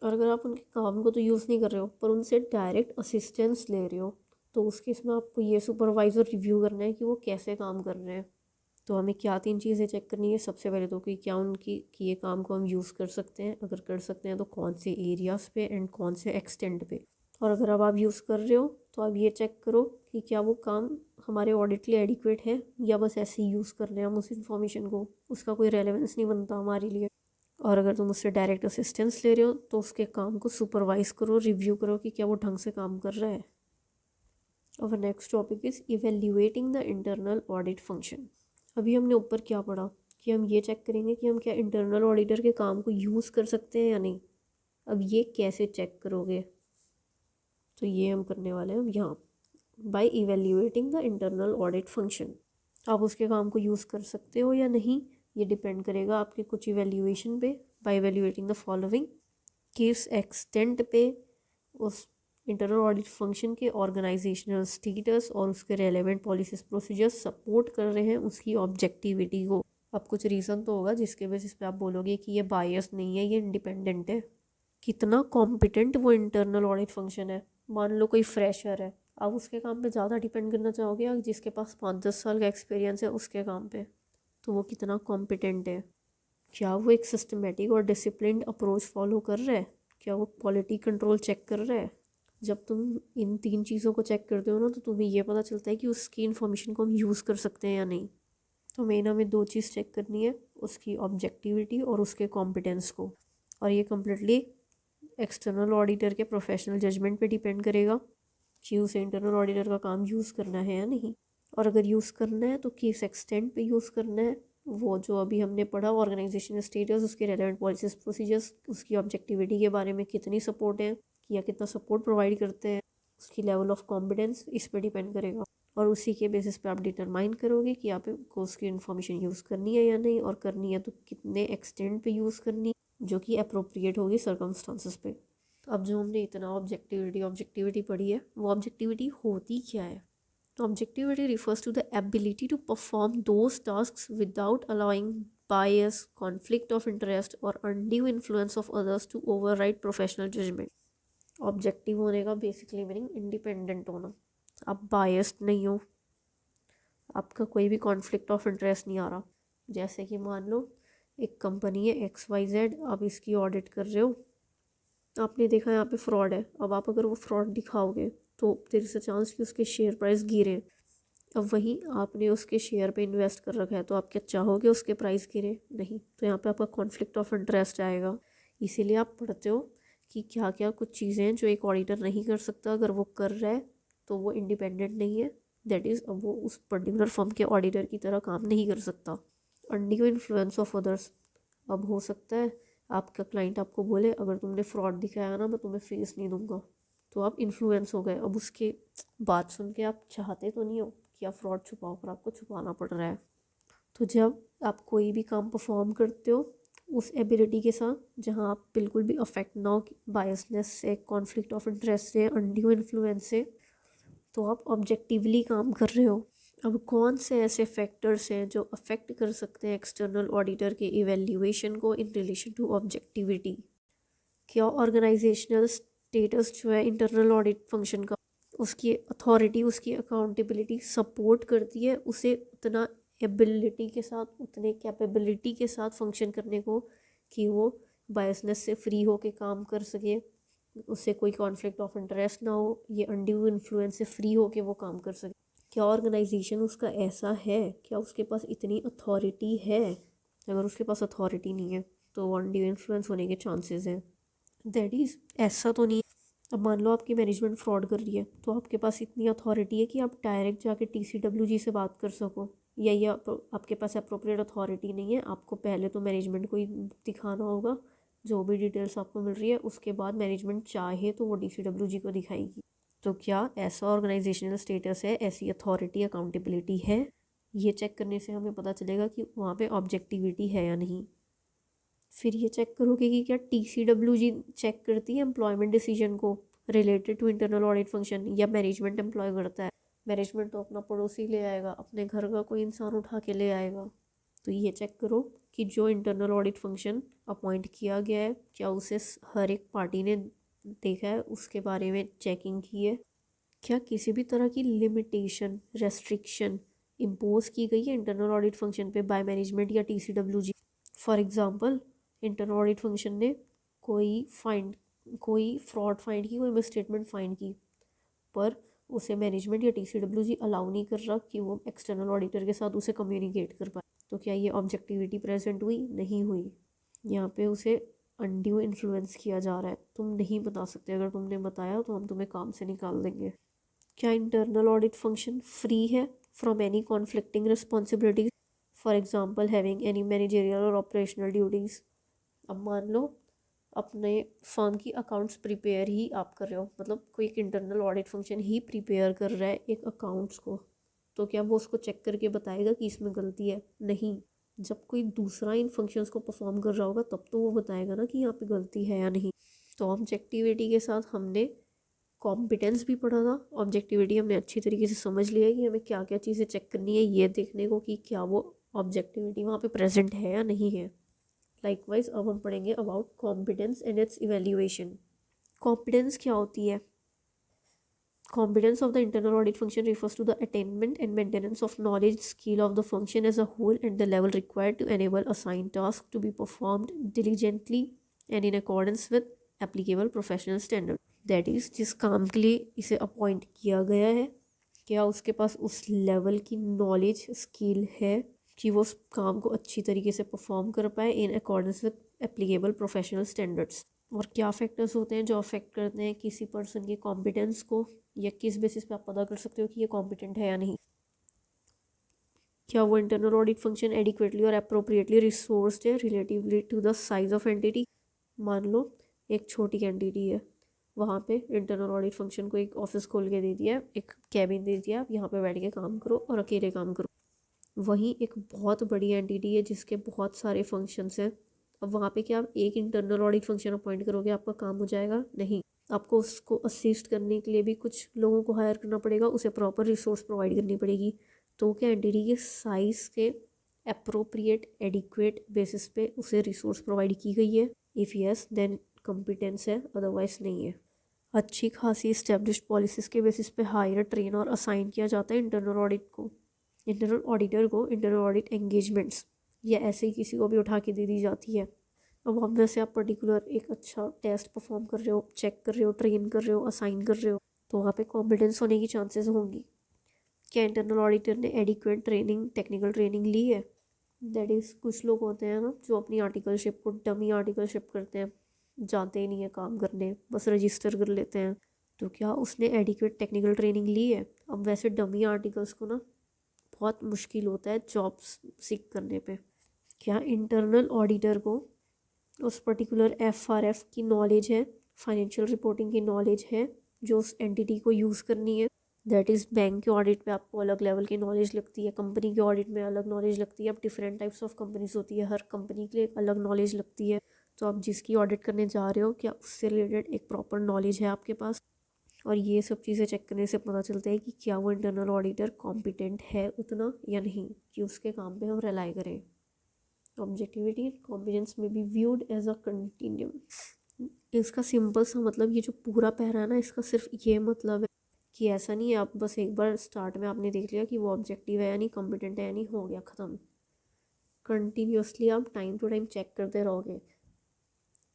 A: और अगर आप उनके काम को तो यूज़ नहीं कर रहे हो पर उनसे डायरेक्ट असिस्टेंस ले रहे हो, तो उस केस में आपको ये सुपरवाइज़र रिव्यू करना है कि वो कैसे काम कर रहे हैं। तो हमें क्या 3 चीज़ें चेक करनी है। सबसे पहले तो कि क्या उनकी कि ये काम को हम यूज़ कर सकते हैं, अगर कर सकते हैं तो कौन से एरियाज़ पे एंड कौन से एक्सटेंट पे। और अगर अब आप यूज़ कर रहे हो तो आप ये चेक करो कि क्या वो काम हमारे ऑडिट के लिए एडिक्वेट है या बस ऐसे ही यूज़ कर रहे हैं हम उस इन्फॉर्मेशन को, उसका कोई रेलेवेंस नहीं बनता हमारे लिए। और अगर तुम उससे डायरेक्ट असिस्टेंस ले रहे हो तो उसके काम को सुपरवाइज़ करो, रिव्यू करो कि क्या वो ढंग से काम कर रहा है। और next topic is evaluating the internal audit function. अभी हमने ऊपर क्या पढ़ा कि हम ये चेक करेंगे कि हम क्या इंटरनल ऑडिटर के काम को यूज़ कर सकते हैं या नहीं। अब ये कैसे चेक करोगे, तो ये हम करने वाले हैं यहाँ, by evaluating the internal audit function. आप उसके काम को यूज़ कर सकते हो या नहीं, ये डिपेंड करेगा आपके कुछ इवेल्युएशन पे, बाय इवेल्युएटिंग द फॉलोइंग, किस एक्सटेंट पे उस इंटरनल ऑडिट फंक्शन के ऑर्गेनाइजेशनल स्टेटस और उसके रेलेवेंट पॉलिसीज प्रोसीजर्स सपोर्ट कर रहे हैं उसकी ऑब्जेक्टिविटी को। अब कुछ रीज़न तो होगा जिसके बेसिस पे आप बोलोगे कि ये बायस नहीं है, ये इंडिपेंडेंट है। कितना कॉम्पिटेंट वो इंटरनल ऑडिट फंक्शन है। मान लो कोई फ्रेशर है, आप उसके काम पे ज़्यादा डिपेंड करना चाहोगे या जिसके पास 5-10 साल का एक्सपीरियंस है उसके काम पे, तो वो कितना कॉम्पिटेंट है, क्या वो एक सिस्टमेटिक और डिसिप्लिन्ड अप्रोच फॉलो कर रहा है, क्या वो क्वालिटी कंट्रोल चेक कर रहा है। जब तुम इन 3 चीज़ों को चेक करते हो ना तो तुम्हें ये पता चलता है कि उसकी इन्फॉर्मेशन को हम यूज़ कर सकते हैं या नहीं। तो मेन हमें 2 चीज़ चेक करनी है, उसकी ऑब्जेक्टिविटी और उसके कॉम्पिटेंस को। और ये कम्प्लीटली एक्सटर्नल ऑडिटर के प्रोफेशनल जजमेंट पे डिपेंड करेगा कि उसे इंटरनल ऑडिटर का काम यूज़ करना है या नहीं। और अगर यूज़ करना है तो किस एक्सटेंट पे यूज़ करना है, वो जो अभी हमने पढ़ा ऑर्गेनाइजेशन स्टेटस, उसके रेलेवेंट पॉलिसीज प्रोसीजर्स, उसकी ऑब्जेक्टिविटी के बारे में कितनी सपोर्ट है या कितना सपोर्ट प्रोवाइड करते हैं, उसकी लेवल ऑफ कॉम्पिटेंस, इस पर डिपेंड करेगा। और उसी के बेसिस पे आप डिटरमाइन करोगे कि आपको उसकी इन्फॉर्मेशन यूज़ करनी है या नहीं, और करनी है तो कितने एक्सटेंट पे यूज़ करनी, जो कि अप्रोप्रिएट होगी सर्कमस्टांसिस पे। तो अब जो हमने इतना ऑब्जेक्टिविटी पढ़ी है, वो ऑब्जेक्टिविटी होती क्या है। तो objectivity refers to the ability to perform those tasks without allowing bias, conflict of interest or undue influence of others to override professional judgment. Objective होने का बेसिकली मीनिंग इंडिपेंडेंट होना, आप बायस्ड नहीं हो, आपका कोई भी कॉन्फ्लिक्ट ऑफ इंटरेस्ट नहीं आ रहा। जैसे कि मान लो एक कंपनी है XYZ, आप इसकी ऑडिट कर रहे हो, आपने देखा यहाँ पे फ्रॉड है, अब आप अगर वो फ्रॉड दिखाओगे तो देयर इज़ अ चांस कि उसके शेयर प्राइस गिरे। अब वहीं आपने उसके शेयर पे इन्वेस्ट कर रखा है तो आप क्या चाहोगे उसके प्राइस गिरे? नहीं। तो यहाँ पे आपका कॉन्फ्लिक्ट ऑफ इंटरेस्ट आएगा। इसीलिए आप पढ़ते हो कि क्या क्या कुछ चीज़ें हैं जो एक ऑडिटर नहीं कर सकता, अगर वो कर रहा है तो वो इंडिपेंडेंट नहीं है, दैट इज़ अब वो उस पर्टिकुलर फर्म के ऑडिटर की तरह काम नहीं कर सकता। अनड्यू इन्फ्लुएंस ऑफ अदर्स, अब हो सकता है आपका क्लाइंट आपको बोले अगर तुमने फ्रॉड दिखाया ना मैं तुम्हें फीस नहीं दूंगा, तो आप इन्फ्लुएंस हो गए। अब उसके बात सुन के आप चाहते तो नहीं हो कि आप फ्रॉड छुपाओ, पर आपको छुपाना पड़ रहा है। तो जब आप कोई भी काम परफॉर्म करते हो उस एबिलिटी के साथ जहाँ आप बिल्कुल भी अफेक्ट ना हो बायसनेस से, कॉन्फ्लिक्ट ऑफ इंटरेस्ट से, अनड्यू इन्फ्लुएंस से, तो आप ऑब्जेक्टिवली काम कर रहे हो। अब कौन से ऐसे फैक्टर्स हैं जो अफेक्ट कर सकते हैं एक्सटर्नल ऑडिटर के इवेल्यूएशन को इन रिलेशन टू ऑब्जेक्टिविटी? क्या ऑर्गेनाइजेशनल स्टेटस जो है इंटरनल ऑडिट फंक्शन का, उसकी अथॉरिटी, उसकी अकाउंटेबिलिटी सपोर्ट करती है उसे उतना एबिलिटी के साथ, उतने कैपेबिलिटी के साथ फंक्शन करने को कि वो बायसनेस से फ्री हो के काम कर सके, उससे कोई कॉन्फ्लिक्ट ऑफ इंटरेस्ट ना हो, ये अनड्यू इन्फ्लुएंस से फ्री हो के वो काम कर सके। क्या ऑर्गेनाइजेशन उसका ऐसा है, क्या उसके पास इतनी अथॉरिटी है? अगर उसके पास अथॉरिटी नहीं है तो अनड्यू इन्फ्लुएंस होने के चांसेस हैं। दैट इज़ ऐसा तो नहीं। अब मान लो आपकी मैनेजमेंट फ्रॉड कर रही है तो आपके पास इतनी अथॉरिटी है कि आप डायरेक्ट जाके TCWG से बात कर सको, या ये आपके पास अप्रोप्रिएट अथॉरिटी नहीं है। आपको पहले तो मैनेजमेंट को ही दिखाना होगा जो भी डिटेल्स आपको मिल रही है, उसके बाद मैनेजमेंट चाहे तो वो DCWG को दिखाएगी। तो क्या ऐसा ऑर्गेनाइजेशनल स्टेटस है, ऐसी अथॉरिटी, अकाउंटेबिलिटी है? ये चेक करने से हमें पता चलेगा कि वहाँ पे ऑब्जेक्टिविटी है या नहीं। फिर ये चेक करोगे कि क्या TCWG चेक करती है एम्प्लॉयमेंट डिसीजन को related to internal audit function, या मैनेजमेंट एम्प्लॉय करता है। मैनेजमेंट तो अपना पड़ोसी ले आएगा, अपने घर का कोई इंसान उठा के ले आएगा। तो ये चेक करो कि जो इंटरनल ऑडिट फंक्शन अपॉइंट किया गया है क्या उसे हर एक पार्टी ने देखा है, उसके बारे में चेकिंग की है। क्या किसी भी तरह की लिमिटेशन, रेस्ट्रिक्शन इम्पोज की गई है इंटरनल ऑडिट फंक्शन पे बाय मैनेजमेंट या TCWG? For example internal audit function ने कोई फ्रॉड फाइंड की, कोई मिसस्टेटमेंट फाइंड की, पर उसे मैनेजमेंट या TCWG अलाउ नहीं कर रहा कि वो एक्सटर्नल ऑडिटर के साथ उसे कम्युनिकेट कर पाए। तो क्या ये ऑब्जेक्टिविटी प्रेजेंट हुई? नहीं हुई। यहाँ पे उसे अनड्यू इन्फ्लुएंस किया जा रहा है। तुम नहीं बता सकते, अगर तुमने बताया तो हम तुम्हें काम से निकाल देंगे। क्या इंटरनल ऑडिट फंक्शन फ्री है from any conflicting responsibilities, for example having any managerial और ऑपरेशनल ड्यूटीज़? अब मान लो अपने फर्म की अकाउंट्स प्रिपेयर ही आप कर रहे हो, मतलब कोई एक इंटरनल ऑडिट फंक्शन ही प्रिपेयर कर रहा है एक अकाउंट्स को, तो क्या वो उसको चेक करके बताएगा कि इसमें गलती है? नहीं। जब कोई दूसरा इन फंक्शंस को परफॉर्म कर रहा होगा तब तो वो बताएगा ना कि यहाँ पे गलती है या नहीं। तो ऑब्जेक्टिविटी के साथ हमने कॉम्पिटेंस भी पढ़ा था। ऑब्जेक्टिविटी हमने अच्छी तरीके से समझ लिया है कि हमें क्या क्या चीज़ें चेक करनी है ये देखने को कि क्या वो ऑब्जेक्टिविटी वहाँ पे प्रेजेंट है या नहीं है। लाइकवाइज अब हम पढ़ेंगे about competence and it's evaluation. Competence क्या होती है? Competence of the internal audit function refers to the attainment and maintenance of knowledge, skill of the function as a whole and the level required to enable assigned task to be performed diligently and in accordance with applicable professional standard. That is, जिस काम के लिए इसे appoint किया गया है क्या उसके पास उस लेवल की नॉलेज, स्किल है कि वो उस काम को अच्छी तरीके से परफॉर्म कर पाए in accordance with applicable professional standards. और क्या फैक्टर्स होते हैं जो अफेक्ट करते हैं किसी पर्सन की कॉम्पिटेंस को, या किस बेसिस पे आप पता कर सकते हो कि ये कॉम्पिटेंट है या नहीं? क्या वो इंटरनल ऑडिट फंक्शन एडिक्वेटली और अप्रोप्रिएटली रिसोर्स्ड है relatively to the size of entity? मान लो एक छोटी एंटिटी है, वहाँ पे इंटरनल ऑडिट फंक्शन को एक ऑफिस खोल के दे दिया, एक कैबिन दे दिया, आप यहाँ पे बैठ के काम करो और अकेले काम करो। वहीं एक बहुत बड़ी एंटिटी है जिसके बहुत सारे फंक्शंस हैं, अब वहाँ पे क्या आप एक इंटरनल ऑडिट फंक्शन अपॉइंट करोगे आपका काम हो जाएगा? नहीं। आपको उसको असिस्ट करने के लिए भी कुछ लोगों को हायर करना पड़ेगा, उसे प्रॉपर रिसोर्स प्रोवाइड करनी पड़ेगी। तो क्या एंटिटी के साइज के अप्रोप्रिएट एडिक्वेट बेसिस पे उसे रिसोर्स प्रोवाइड की गई है? इफ़ यस देन कॉम्पिटेंस है, अदरवाइज नहीं है। अच्छी खासी इस्टेब्लिश्ड पॉलिसीज के बेसिस पे हायर, ट्रेन और असाइन किया जाता है इंटरनल ऑडिट को, इंटरनल ऑडिटर को। इंटरनल ऑडिट एंगेजमेंट्स या ऐसे ही किसी को भी उठा के दे दी जाती है। अब आप वैसे आप पर्टिकुलर एक अच्छा टेस्ट परफॉर्म कर रहे हो, चेक कर रहे हो, ट्रेन कर रहे हो, असाइन कर रहे हो, तो वहाँ पे कॉम्पिटेंस होने की चांसेस होंगी। क्या इंटरनल ऑडिटर ने एडिक्वेट ट्रेनिंग, टेक्निकल ट्रेनिंग ली है? दैट इज़ कुछ लोग होते हैं ना जो अपनी आर्टिकलशिप को डमी आर्टिकलशिप करते हैं, जाते ही नहीं है काम करने, बस रजिस्टर कर लेते हैं। तो क्या उसने एडिक्वेट टेक्निकल ट्रेनिंग ली है? अब वैसे डमी आर्टिकल्स को ना बहुत मुश्किल होता है जॉब्स सीख करने पे। क्या इंटरनल ऑडिटर को उस पर्टिकुलर एफआरएफ की नॉलेज है, फाइनेंशियल रिपोर्टिंग की नॉलेज है जो उस एंटिटी को यूज़ करनी है? दैट इज़ बैंक के ऑडिट पे आपको अलग लेवल की नॉलेज लगती है, कंपनी के ऑडिट में अलग नॉलेज लगती है। अब डिफरेंट टाइप्स ऑफ कंपनीज होती है, हर कंपनी के लिए एक अलग नॉलेज लगती है। तो आप जिसकी ऑडिट करने जा रहे हो क्या उससे रिलेटेड एक प्रॉपर नॉलेज है आपके पास? और ये सब चीज़ें चेक करने से पता चलता है कि क्या वो इंटरनल ऑडिटर कॉम्पिटेंट है उतना या नहीं कि उसके काम पे हम रिलाई करें। ऑब्जेक्टिविटी एंड कॉम्पिटेंस में be viewed as a continuum. इसका सिंपल सा मतलब, ये जो पूरा पैरा है ना, इसका सिर्फ ये मतलब है कि ऐसा नहीं है आप बस एक बार स्टार्ट में आपने देख लिया कि वो ऑब्जेक्टिव है या नहीं, कॉम्पिटेंट है या नहीं, हो गया ख़त्म। कंटिन्यूसली आप टाइम टू टाइम चेक करते रहोगे।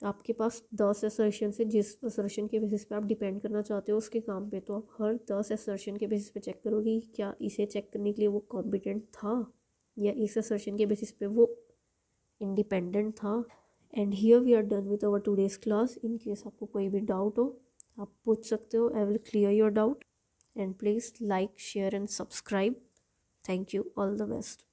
A: आपके पास 10 असर्शन से जिस असर्शन के बेसिस पे आप डिपेंड करना चाहते हो उसके काम पे, तो आप हर 10 असर्शन के बेसिस पे चेक करोगे कि क्या इसे चेक करने के लिए वो कॉम्पिटेंट था या इस असर्शन के बेसिस पे वो इंडिपेंडेंट था। And here we are done with our today's class. In case आपको कोई भी डाउट हो आप पूछ सकते हो, I will clear your doubt. And please like, share and subscribe. Thank you, all the best.